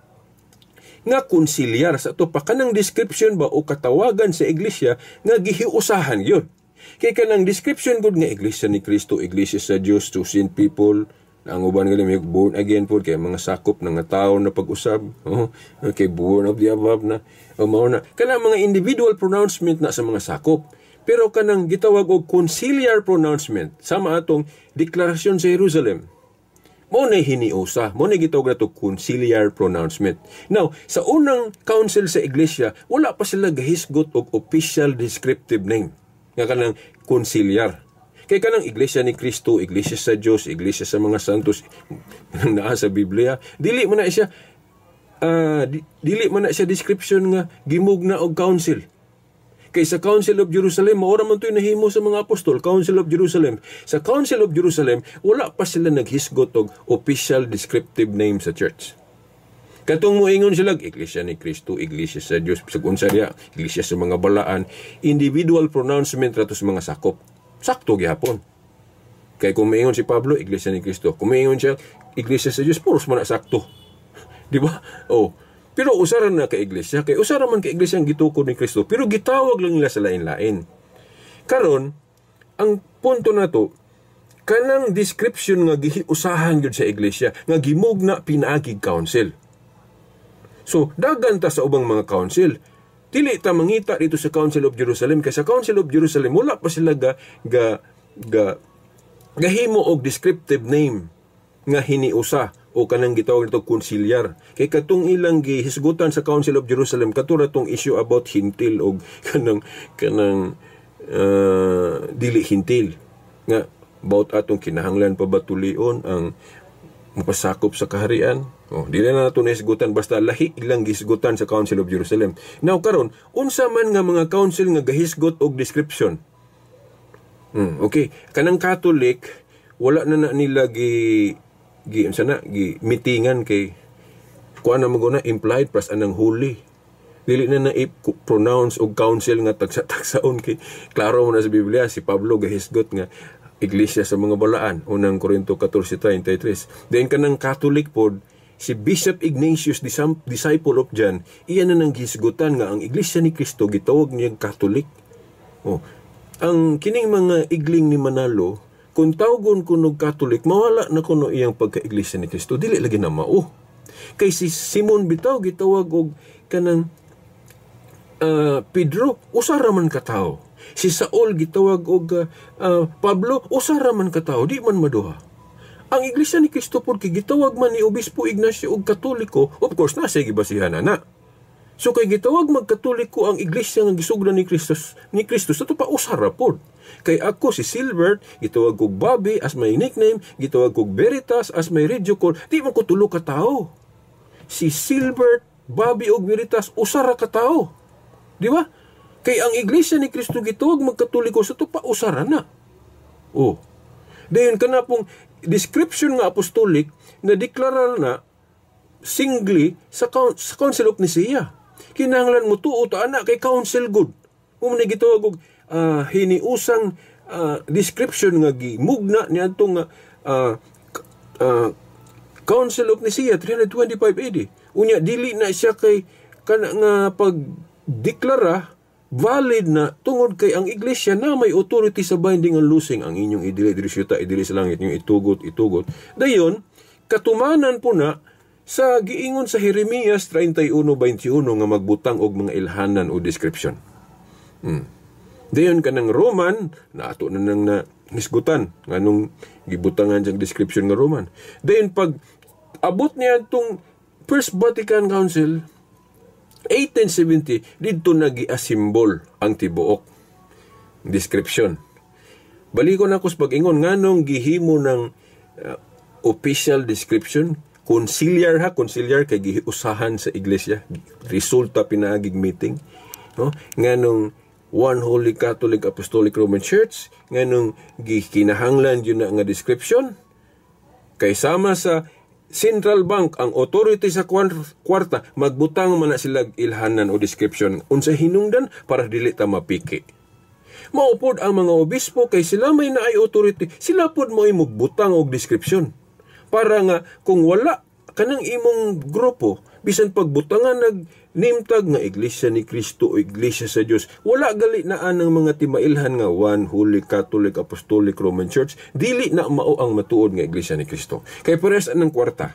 nga konsiliar sa ato pa. Kanang description ba o katawagan sa Iglesia nga gihiusahan yun. Kay kanang description gud nga Iglesia ni Cristo, Iglesia sa Diyos, chosen people, ang uban nga may born again po, kay mga sakop ng tao na pag-usab, kay born of the above na, mao na. Kanang mga individual pronouncement na sa mga sakop. Pero kanang gitawag og conciliar pronouncement, sama atong deklarasyon sa Jerusalem, mo na hiniusa, mo na gitawag nato conciliar pronouncement. Now, sa unang council sa iglesia, wala pa sila gahisgot og official descriptive name nga kanang conciliar. Kay kanang Iglesia ni Cristo, Iglesia sa Dios, Iglesia sa mga santos naa sa Biblia, dili man na siya description nga gimugna og council. Kay sa Council of Jerusalem, maura man ito'y nahimo sa mga apostol, Council of Jerusalem. Sa Council of Jerusalem, wala pa sila naghisgot og official descriptive name sa church. Katong moingon sila, Iglesia ni Cristo, Iglesia sa Dios, sa unsarya, Iglesia sa mga balaan, individual pronouncement rato sa mga sakop. Sakto gyapon. Kay kung moingon si Pablo, Iglesia ni Cristo. Kung moingon siya, Iglesia sa Dios, puros man na sakto. Di ba? Pero usaran na ka iglesia, kay usaran man ka iglesia ang gitukod ni Kristo, pero gitawag lang nila sa lain-lain. Karon, ang punto na to, kanang description nga gihiusahan gyud sa iglesia, nga gimugna pinaagig council. So, dagan ta sa ubang mga council. Dili ta mangita dito sa Council of Jerusalem, kay sa Council of Jerusalem, wala pa sila gahimo og descriptive name nga hiniusa o kanang gitawag nito conciliar. Kay katong ilang gihisgutan sa Council of Jerusalem katulad tong issue about hintil o kanang dili hintil nga about atong kinahanglan pa ba tulion ang mapasakop sa kaharian. Dili na nato nahisgutan basta lahi ilang gihisgutan sa Council of Jerusalem. Now karon, unsa man nga mga council nga gahisgot og description. Okay, kanang Catholic wala na nila meetingan kay kuan na maguna implied plus anang holy. Dili na i-pronounce og council nga tagsa-tagsaon kay klaro mo na sa Biblia si Pablo gahisgot nga iglesia sa mga balaan unang Korinto 14:33. Then kanang Catholic pod si Bishop Ignatius, disciple of John, iyan na nang gihisgutan nga ang Iglesia ni Cristo gitawag niya Catholic. Ang kining mga igling ni Manalo kung tawgon kuno Catholic, mawala na kuno iyang pagka-Iglesia ni Cristo. Dili lagi na mao. Kay si Simon bitaw gitawag og kanang Pedro, usara man katao. Si Saul gitawag og Pablo, usara man katao, di man maduha. Ang Iglesia ni Cristo pod kay gitawag man ni Obispo Ignacio og Katoliko, of course na sige basihan na. So kay gitawag magkatoliko ang iglesia nga gisugdan ni Kristo sa to pa usara pod. Kay ako si Silbert, gitawag kog Bobby as my nickname, gitawag kog Veritas as my radio call, di man ko tulo ka tao. Si Silbert, Bobby og Veritas usara ka tao. Di ba? Kay ang iglesia ni Kristo gitawag magkatoliko sa to pa usara na. Dayon kana pong description nga apostolic na deklara na singly sa Council of Nicaea. Kinahanglan mo tuo ta ana kay council good. Mo na gitawag og hiniusang description nga gimugna niadtong Council of Nicaea 325 AD. Unya dili na siya kay kana nga pagdeklara valid na tungod kay ang iglesia na may authority sa binding and loosing ang inyong idili syuta idili sa langit, inyong itugot. Dayon katumanan po na sa giingon sa Jeremias 31:21 nga magbutang og mga ilhanan o description. Dayon kanang Roman na ato na nang na nisgutan nganong gibutangan siyang description nga Roman. Dayon pag abot niya tong First Vatican Council 1870 dito nagi-asimbol ang tibuok description. Baliko na ko sa pag-ingon nganong gihimo ng official description, conciliar kay giusahan sa iglesia, resulta pinaagig meeting, no? Nganong One Holy Catholic Apostolic Roman Church, nganong gikinahanglan yun na nga description kay sama sa Central Bank ang authority sa kwarta magbutang man na sila ilhanan o description unsa hinungdan para dili ta mapiki. Maupod ang mga obispo kay sila may naay authority, sila pod mo imugbutang og description para nga kung wala kanang imong grupo bisan pagbutangan name tag nga Iglesia ni Cristo o Iglesia sa Dios, wala gali na anang mga timailhan nga One Holy Catholic Apostolic Roman Church, dili na mao ang matuod nga Iglesia ni Cristo. Kay pares anang kwarta.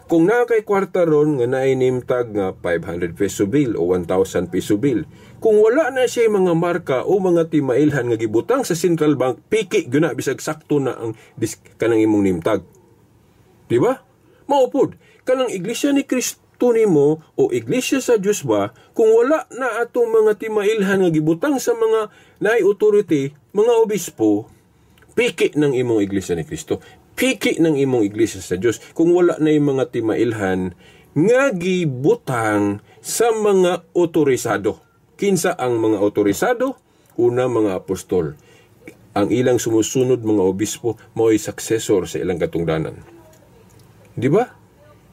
Kung na kay kwarta ron nga naay name tag nga 500 peso bill o 1,000 peso bill, kung wala na siya mga marka o mga timailhan nga gibutang sa Central Bank, piki gyud na bisag sakto na ang kanang imong name tag. Di ba? Maupod kanang Iglesia ni Cristo nimo o Iglesia sa Dios ba, kung wala na atong mga timailhan nga gibutang sa mga naay authority, mga obispo, piki ng imong Iglesia ni Cristo, piki ng imong Iglesia sa Dios kung wala na yung mga timailhan nga gibutang sa mga otorisado. Kinsa ang mga otorisado? Una, mga apostol. Ang ilang sumusunod mga obispo mao'y successor sa ilang katungdanan. Di ba?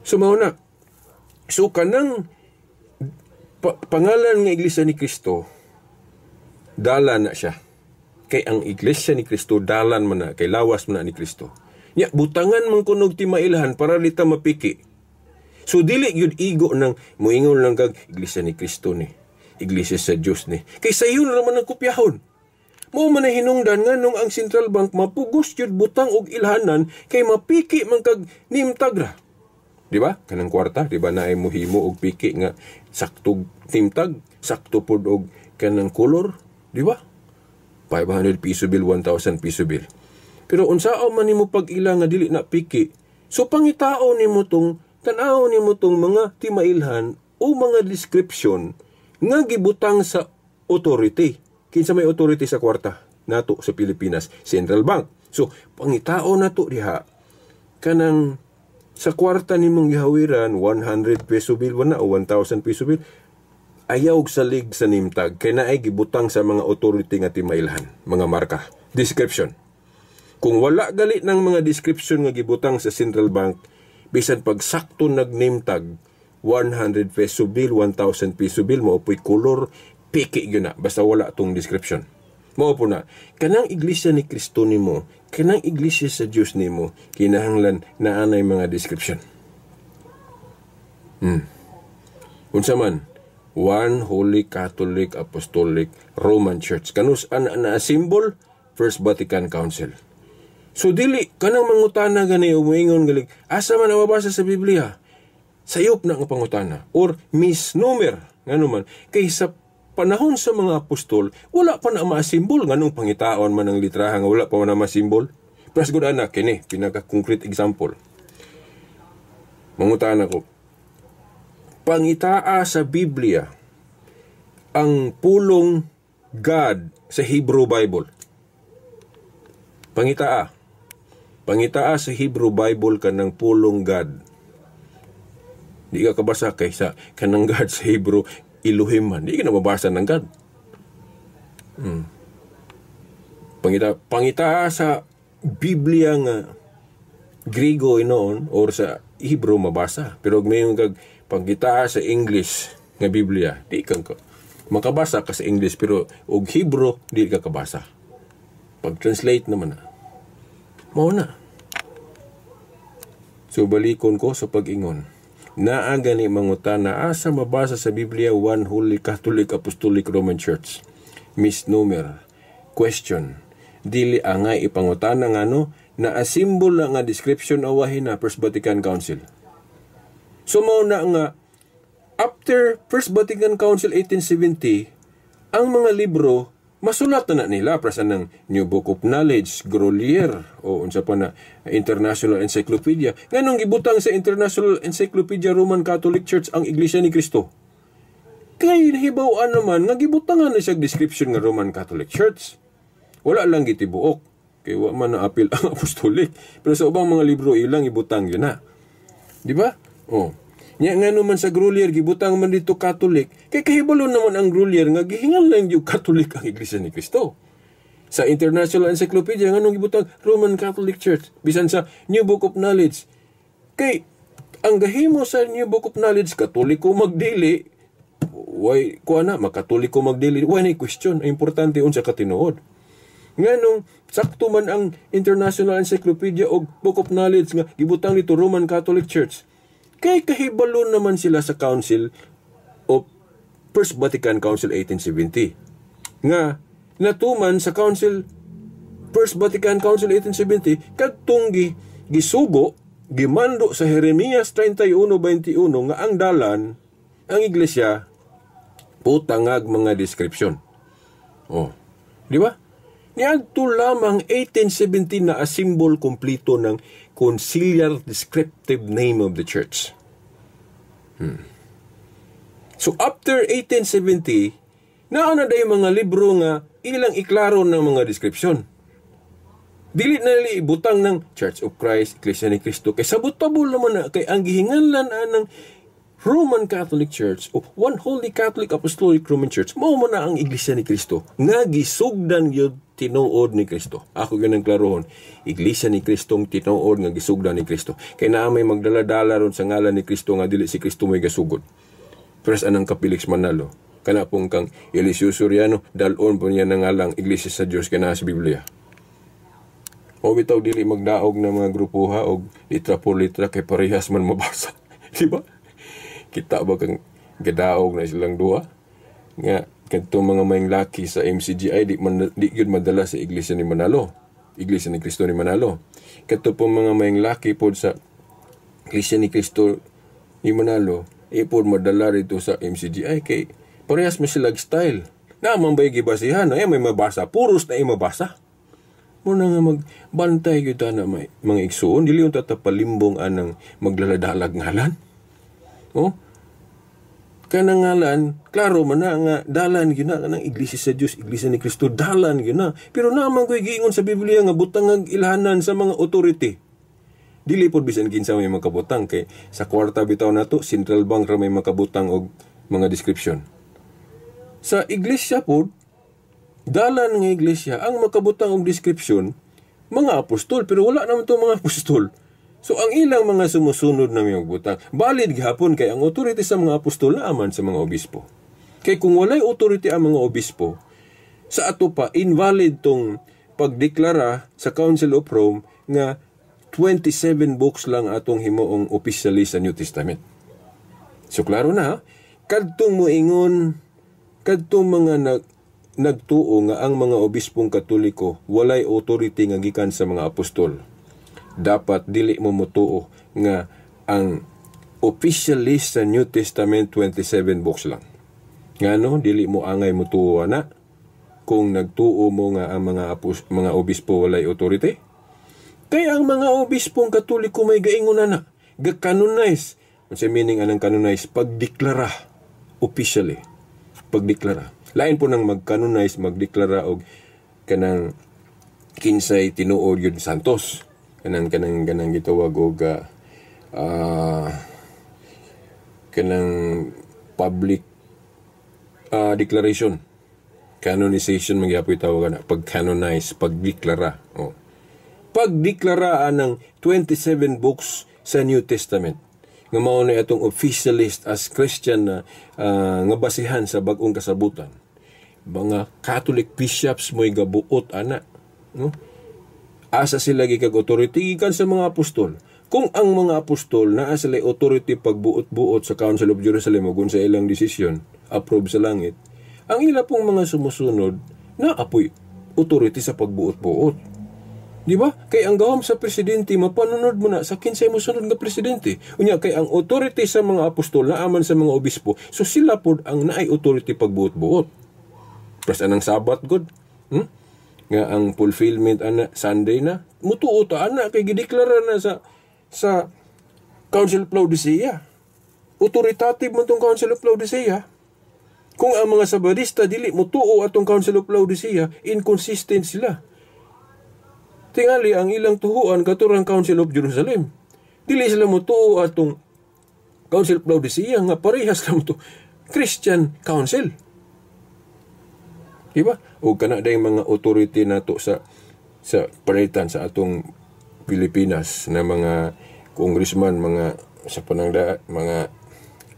So mauna. So kanang pangalan nga Iglesia ni Cristo, dalan na siya. Kay ang Iglesia ni Cristo, dalan man na, kay lawas man na ni Cristo. Nya, butangan man kunog timailhan para dita mapiki. So dili yun igo ng muingon lang kag Iglesia ni Cristo ni, Iglesia sa Diyos ni. Kay sa yun naman ang kopyahon. Mao man na hinungdan nga nung ang Central Bank mapugos yun butang og ilhanan kay mapiki man kag nimtagra. Di ba? Kanang kwarta, di ba na ay muhimo og piki nga sakto timtag, sakto pod og kanang color, di ba? 500 peso bill, 1,000 peso bill. Pero unsao man nimo pag-ila nga dili na piki, so pangitao nimo tong tan-aw nimo tong mga timailhan o mga description nga gibutang sa authority. Kinsa may authority sa kwarta nato sa Pilipinas? Central Bank. So pangitao nato diha kanang sa kwarta nimong gihawiran 100 peso bill wala o 1,000 peso bill, ayaw salig sa nimtag kay naay gibutang sa mga authority nga timailhan, mga marka, description. Kung wala gali ng mga description nga gibutang sa Central Bank, bisan pag sakto nag-name tag 100 peso bill, 1,000 peso bill, maupoy color, piki yun na, basta wala tong description. Maupo na, kanang Iglesia ni Cristo nimo, kanang Iglesia sa Diyos nimo, kinahanglan na anay mga description. Unsa man, One Holy Catholic Apostolic Roman Church. Kanus na symbol, First Vatican Council. So dili, kanang mangutana gani, umuingon galing, asa man ang mabasa sa Biblia? Sayop na ang pangutana. Or misnomer, nga naman, kaysa panahon sa mga apostol, wala pa na ma-simbol. Nganong pangitaon man ang litrahan, wala pa na ma-simbol. Plus good anak, kini, pinaka-concrete example. Mangutaan ako, pangitaa sa Biblia, ang pulong God sa Hebrew Bible. Pangitaa sa Hebrew Bible kanang pulong God. Di ka kabasa kaysa kanang God sa Hebrew, Elohim man. Di ka na mabasa ng God. Pangita sa Biblia nga Griego inoon or sa Hebrew mabasa. Pero mayroon kag pangita sa English nga Biblia, di ka makabasa ka sa English pero og Hebrew di ka kabasa. Pag-translate naman na. Mao na. So balikon ko sa pag-ingon. Naa gani mangutana asa mabasa sa Biblia one Holy Catholic Apostolic Roman Church. Misnomer. Question. Dili angay ipangutana ngano na asimbol na nga description awahin na First Vatican Council. So mao na nga after First Vatican Council 1870, ang mga libro masulat na nila prasan ng New Book of Knowledge, Grolier, o unsa pa na International Encyclopedia. Nganong gibutang sa International Encyclopedia Roman Catholic Church ang Iglesia ni Cristo? Kay nahibaw-an naman nga gibutangan na siya description nga Roman Catholic Church. Wala lang gitibuok. Kay wa man na apil ang apostolic. Pero sa ubang mga libro ilang ibutang yun na. Di ba? Oh. Nya nga naman sa Grolier gibutang man dito Catholic, kay kahibalo naman ang Grolier nga gihingan lang yung Catholic ang Iglesia ni Cristo. Sa International Encyclopedia nganong gibutang Roman Catholic Church bisan sa New Book of Knowledge. Kay ang gahimo sa New Book of Knowledge Katoliko magdili, why kuana makatoliko magdili, why na question, ang importante unsa ka tinuod. Nganong sakto man ang International Encyclopedia o Book of Knowledge nga gibutang dito Roman Catholic Church. Kay kahibalo naman sila sa Council of First Vatican Council 1870. Nga, natuman sa First Vatican Council 1870, kadtong gisugo, gimando sa Jeremias 31:21 nga ang dalan, ang iglesia, putangag mga description. Oh, di ba? Niadto lamang 1870 na a symbol kompleto ng conciliar descriptive name of the church. So after 1870, naana day mga libro nga ilang iklaro ng mga description. Dili na nila ibutang ng Church of Christ, Iglesia ni Cristo. Kay sabot-tabol naman na kay ang gihinganlan ng Roman Catholic Church o One Holy Catholic Apostolic Roman Church, mao man na ang Iglesia ni Cristo nga gisugdan gyud tinuod ni Kristo. Ako ganang klarohon, Iglesia ni Kristong tinuod nga gisugdan ni Kristo. Kay naa may magdala-dala ron sa ngalan ni Kristo nga dili si Kristo may gasugod. Pres anang Kapilix Manalo, kana pong kang Eliseo Soriano, dalon po niya ng ngalang Iglesia sa Diyos kana sa Biblia. O bitaw dili magdaog ng mga grupuha o litra por litra kay parehas man mabasa. Di ba? Kita ba kang gadaog na silang duha? Nga kanto mga mayang laki sa MCGI di gyud madala sa Iglesia ni Manalo, Iglesia ni Cristo ni Manalo. Kanto po mga mayang laki pod sa Iglesia ni Cristo ni Manalo, pod madala rito sa MCGI kay parehas man sila style. Naman ba gibasihan ay may mabasa, puros na mabasa. Muna nga magbantay gyud na may mga igsuon dili yung tatapalimbong anang maglaladalag ngalan. Oh, kanang ngalan, klaro man na nga, dalan yun na, kanang Iglesia sa Diyos, Iglesia ni Cristo, dalan yun na. Pero naman ko'y giingon sa Biblia nga, butang ang ilhanan sa mga authority. Dili po bisan kinsa may makabutang, kay sa kwarta bitaw na to, Central Bank ra may makabutang og mga description. Sa Iglesia po, dalan nga Iglesia, ang makabutang og description, mga apostol, pero wala naman to mga apostol. So, ang ilang mga sumusunod na may magbutang, valid gihapon kay ang authority sa mga apostol na aman sa mga obispo. Kay kung walay authority ang mga obispo, sa ato pa, invalid tong pagdeklara sa Council of Rome nga 27 books lang atong himuong officially sa New Testament. So, klaro na, kadtong moingon, kadtong mga nagtuo nga ang mga obispong Katoliko walay authority nga gikan sa mga apostol. Dapat dili mo mutuo nga ang official list sa New Testament 27 books lang. Ngano dili mo angay mutuo na kung nagtuo mo nga ang mga obispo walay authority? Kaya ang mga obispong Katoliko may gaingon na ga-canonize. Unsa meaning anang canonize? Pagdeklara officially. Pagdeklara. Lain po nang mag-canonize, magdeklara og kanang kinsay tinuod yun santos. Kanang gitawag og kanang public declaration, canonization magyapoy tawagan na pag-canonize, pagdeklara. Oh, pagdeklara ng 27 books sa New Testament nga mao na atong official list as Christian na nga basihan sa bag-ong kasabutan. Mga Catholic bishops mo'y gabuot ana, no? Asa sila gikag authority gikan sa mga apostol. Kung ang mga apostol naa sila authority pagbuot-buot sa Council of Jerusalem o kung sa ilang desisyon, approve sa langit, ang ila pong mga sumusunod na apoy authority sa pagbuot-buot. Di ba? Kay ang gawam sa presidente, mapanunod mo na sa kinsay mo sunod nga presidente. Unya, kay ang authority sa mga apostol na aman sa mga obispo, so sila po ang naay authority pagbuot-buot. Plus, anang sabat, God? Nga ang fulfillment, ana, Sunday na, mutuo ta, ana, kay gideklara na sa Council of Laodicea. Authoritative mo itong Council of Laodicea. Kung ang mga Sabadista, dili mutuo atong Council of Laodicea, inconsistent sila. Tingali ang ilang tuhuan katurang Council of Jerusalem. Dili sila mo tuo atong Council of Laodicea nga parehas lang to Christian Council. Diba? O kana day mga authority nato sa palitan sa atong Pilipinas na mga congressman, mga sa panangda, mga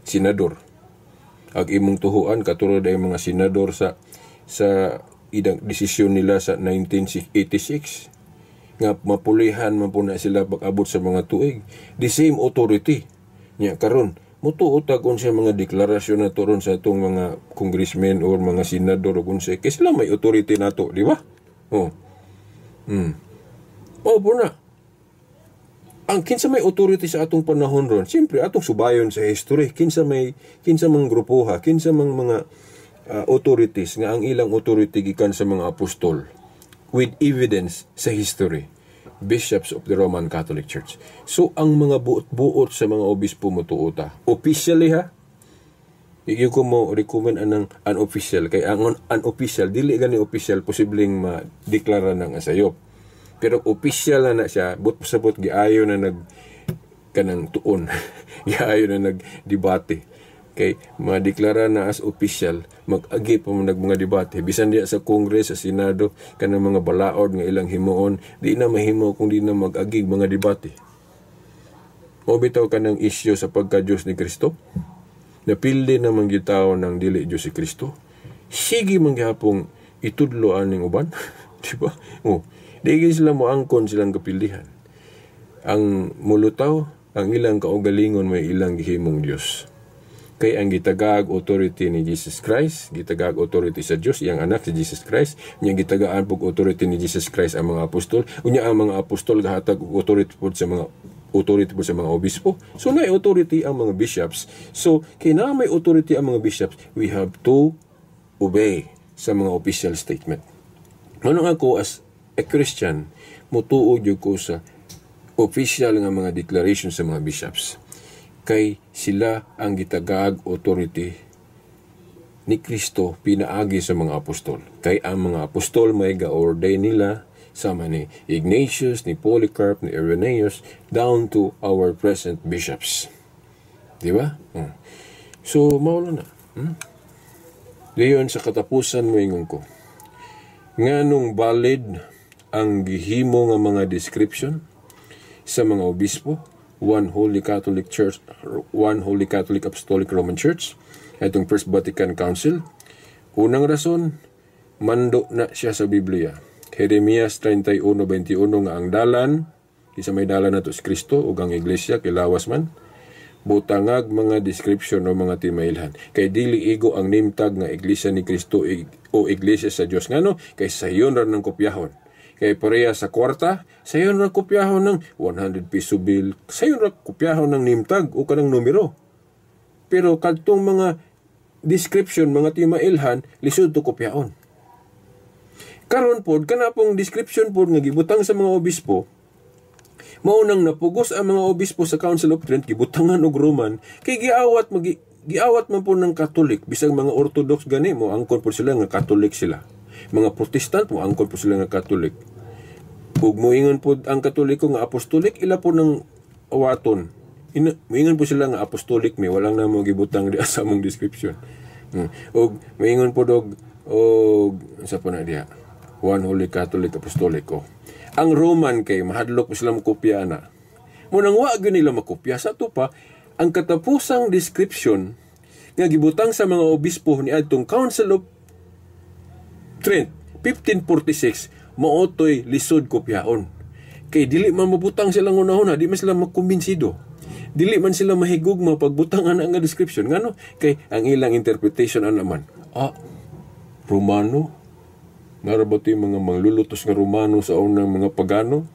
senador. Ag imong tuhuan katuro day mga senador sa idang desisyon nila sa 1986. Nga mapulihan man po na sila pag-abot sa mga tuig. The same authority. Nya karon mutuo ta kung sa mga deklarasyon na turon sa itong mga congressmen o mga senador o kung sa kaya sila may authority na to, di ba? Po na. Ang kinsa may authority sa atong panahon ron, siyempre atong subayon sa history, kinsa mang grupuha, kinsa mang mga authorities nga ang ilang authority gikan sa mga apostol with evidence sa history, bishops of the Roman Catholic Church. So, ang mga buot-buot sa mga obispo mo tuota. Officially ha, yung ko mo recommend anang unofficial. Kaya ang unofficial, dili gani official, posibleng ma-deklara ng asayop. Pero official na siya, but-sabot, giayo na kanang tuon. Giayo na nagdebate. Kay madeklara na as official, mag-agi pa mo mga debate. Bisan diya sa Congress, sa Senado, kanang mga balaod nga ilang himuon, di na mahimo kung di na mag-agi mga debate. O bitaw ka ng isyo sa pagka-Diyos ni Kristo? Napildi naman gitaw ng dili Diyos si Kristo? Sige mangyapong itudloan ng uban? Diba? Di sila mo angkon silang kapildihan. Ang mulutaw, ang ilang kaugalingon may ilang gihimong Diyos. Kay ang gitagag authority ni Jesus Christ, gitagag authority sa Diyos, iyang anak si Jesus Christ, niyang gitagaan pog authority ni Jesus Christ ang mga apostol, unya ang mga apostol gahatag authority po sa mga obispo. So na authority ang mga bishops. So kay na may authority ang mga bishops, we have to obey sa mga official statement. Manong ako as a Christian, mutuo jud ko sa official nga mga declaration sa mga bishops. Kay sila ang gitagag authority ni Kristo pinaagi sa mga apostol. Kay ang mga apostol may ga-ordain nila sama ni Ignatius, ni Polycarp, ni Irenaeus down to our present bishops. Di ba? So, maulo na. Dayon sa katapusan mo ingon ko. Nganong valid ang gihimo nga mga description sa mga obispo, One Holy Catholic Church, One Holy Catholic Apostolic Roman Church, itong First Vatican Council. Unang rason, mando na siya sa Biblia. Jeremias 31:21 nga ang dalan, isa may dalan na to si Kristo ug ang iglesia kilawas man. Butangag mga description o mga timailhan. Kay dili igo ang name tag nga iglesia ni Kristo o iglesia sa Dios ngano kay sayon ra ng kopyahon. Kay pareha sa kwarta, sayon ra kopyahon ng 100 peso bill, sayon ra kopyahon ng name tag o kanang numero. Pero kadtong mga description, mga timailhan, lisod to kopyahon. Karon pod kana pong description pod nga gibutang sa mga obispo, maunang napugos ang mga obispo sa Council of Trent gibutangan og Roman kay giawat man po ng Catholic bisag mga Orthodox gani mo angkon po sila nga Catholic sila. Mga Protestant mo angkon po sila nga Catholic. Ug moingon po ang Katoliko nga Apostolic ila po ng awaton. Moingon po sila nga Apostolic walang namo gibutang di sa among description. Ug moingon po og sa pa na diha One Holy Catholic Apostolic. Ang Roman kay mahadlok po sila makopya na. Munang wa gyud nila makopya sa to pa ang katapusang description nga gibutang sa mga obispo ni adtong Council of Trent 1546 maotoy lisod kopyaon. Kay dili man mabutang silang una-una, di man sila makumbinsido. Dili man sila mahigugma pagbutang ana nga description. Ngano? Kay ang ilang interpretation ana man. Romano? Narabati mga manglulutos nga Romano sa unang mga pagano?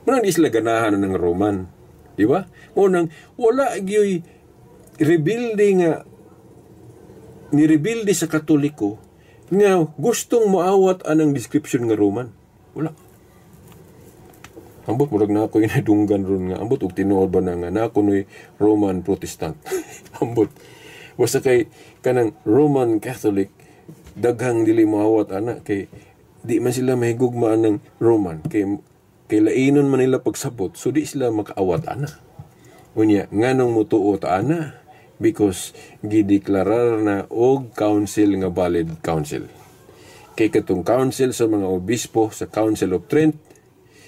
Manang di sila ganahan ng Roman. Di ba? Unang, wala gyoy rebuilde nga ni-rebuilde sa Katoliko nga gustong maawat anang description nga Roman. Wala. Ambot murag na ako inadunggan ron nga. Ambot og tinuod ba na nga na ako no'y Roman Protestant. Ambot. Basta kay kanang Roman Catholic daghang dili maawat ana kay di man sila mahigugmaan ng Roman kay lainon man nila pagsabot so di sila makaawat ana. Unya nganong mutuo ta ana because gideklarar na og council nga valid council. Kay katong council sa mga obispo sa Council of Trent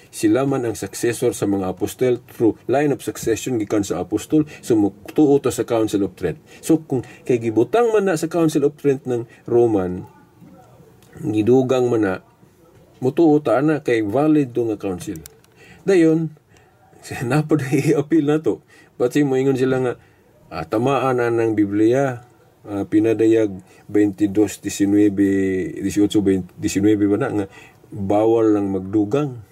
sila man ang successor sa mga apostol through line of succession gikan sa apostol sumutuo ta sa Council of Trent. So kung kay gibutang man na sa Council of Trent ng Roman gidugang man na mutuo ta na kay valid do nga council. Dayon napad i-appeal na to. Pati moingon sila nga tamaan na ng Biblia pinadayag 22:19 ba na nga bawal lang magdugang.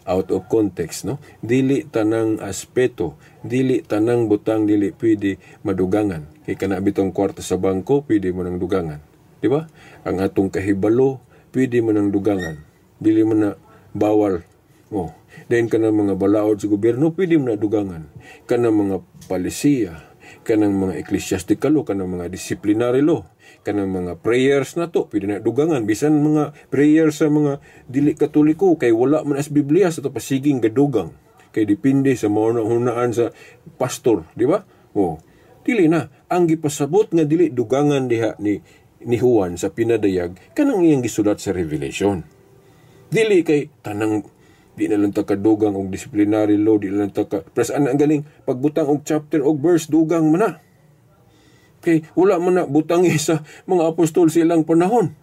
Out of context, no? Dili tanang aspeto, dili tanang butang dili pwede madugangan. Kay kana bitong kwarta sa bangko, pwede mo nang dugangan. Di ba? Ang atong kahibalo, pwede mo nang dugangan. Dili mo na bawal. Then kana mga balaod sa gobyerno, pwede mo na dugangan. Kana mga palisiya, kanang mga ecclesiastical law, kanang mga disciplinary law, kanang mga prayers na to, pwede na dugangan. Bisan mga prayers sa mga dili Katoliko, kay wala man as Biblia sa to pasiging gadugang. Kay depende sa mga hunaan sa pastor, di ba? Dili na. Ang gipasabot nga dili dugangan diha ni Juan sa pinadayag, kanang iyang gisulat sa Revelation. Dili kay tanang di na lang kadugang og disciplinary law, di na lang plus ang galing pagbutang og chapter og verse dugang man na. Okay, wala man na butang sa mga apostol silang panahon.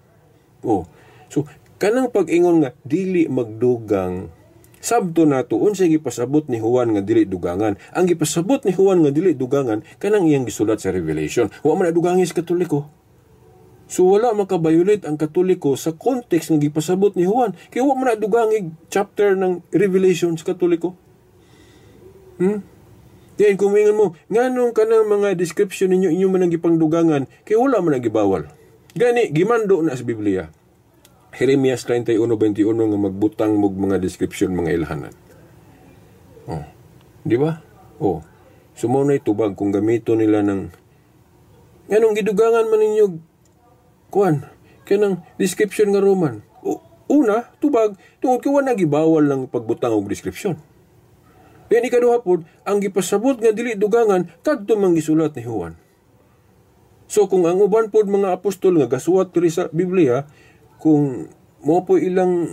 So kanang pag-ingon nga dili magdugang sabto nato unsay gipasabot ni Juan nga dili dugangan. Ang gipasabot ni Juan nga dili dugangan kanang iyang gisulat sa Revelation. Wa man na dugangis Katoliko. So wala makabayulate ang Katoliko sa context ng gipasabot ni Juan. Kaya wala man na dugangig chapter ng Revelation sa Katoliko. Diyan kumingan mo, nganong kanang mga description ninyo inyo man ang gipangdugangan, kaya wala man ang gibawal. Gani, gimando na sa Biblia. Jeremias 31:21 nga magbutang mog mga description mga ilhanan. Di ba? Sumunay tubag kung gamito nila ng nganong gidugangan man ninyo kuan kanang description nga Roman. Una, tubag tungod kay wala gibawal lang pagbutang og description. Yan ikaduha pod, ang gipasabot nga dili dugangan kadto man gisulat ni Juan. So kung ang uban pod mga apostol nga gasuwat diri sa Biblia, kung mo po ilang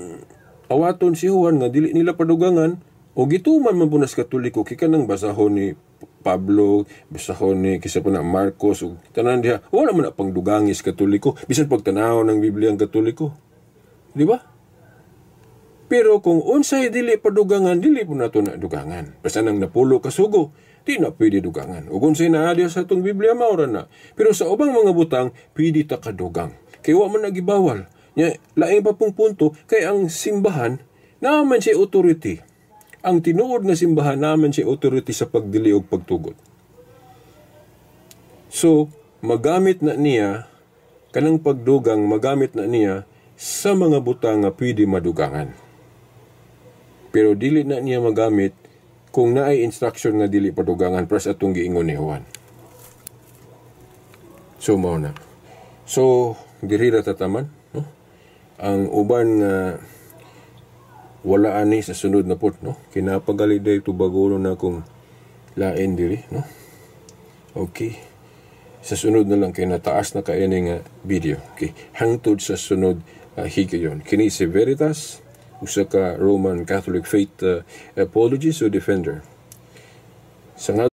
awaton si Juan nga dili nila padugangan o gituman man po nas Katoliko kay kanang basahon ni Pablo, basahon ni kisa pa na Marcos ug tanan diha wala man na pangdugangis Katoliko bisan pagtanaw ng Biblia ang Katoliko. Di ba? Pero kung unsay dili padugangan, dili po nato na dugangan. Basta nang napulo kasugo, di na pwede dugangan. O kung unsay naadya sa itong Biblia, maura na. Pero sa ubang mga butang, pwede ta kadugang. Kaya wa man nagibawal. Laing pa pong punto, kay ang simbahan, naman siya authority. Ang tinuod na simbahan, naman siya authority sa pagdili o pagtugot. So, magamit na niya, kanang pagdugang, magamit na niya sa mga butang nga pwede madugangan. Pero dili na niya magamit kung naay instruction nga dili padugangan pras atong giingon ni Juan. So mao na. So diri ra tataman, no? Ang uban nga wala ani sa sunod na pot, no? Kinapagaliday tubagulo na kung lain diri, no? Okay. Sa sunod na lang kay nataas na kay nga video. Okay. Hangtod sa sunod higayon. Kini si Veritas, usa ka Roman Catholic faith apologist o defender. Sa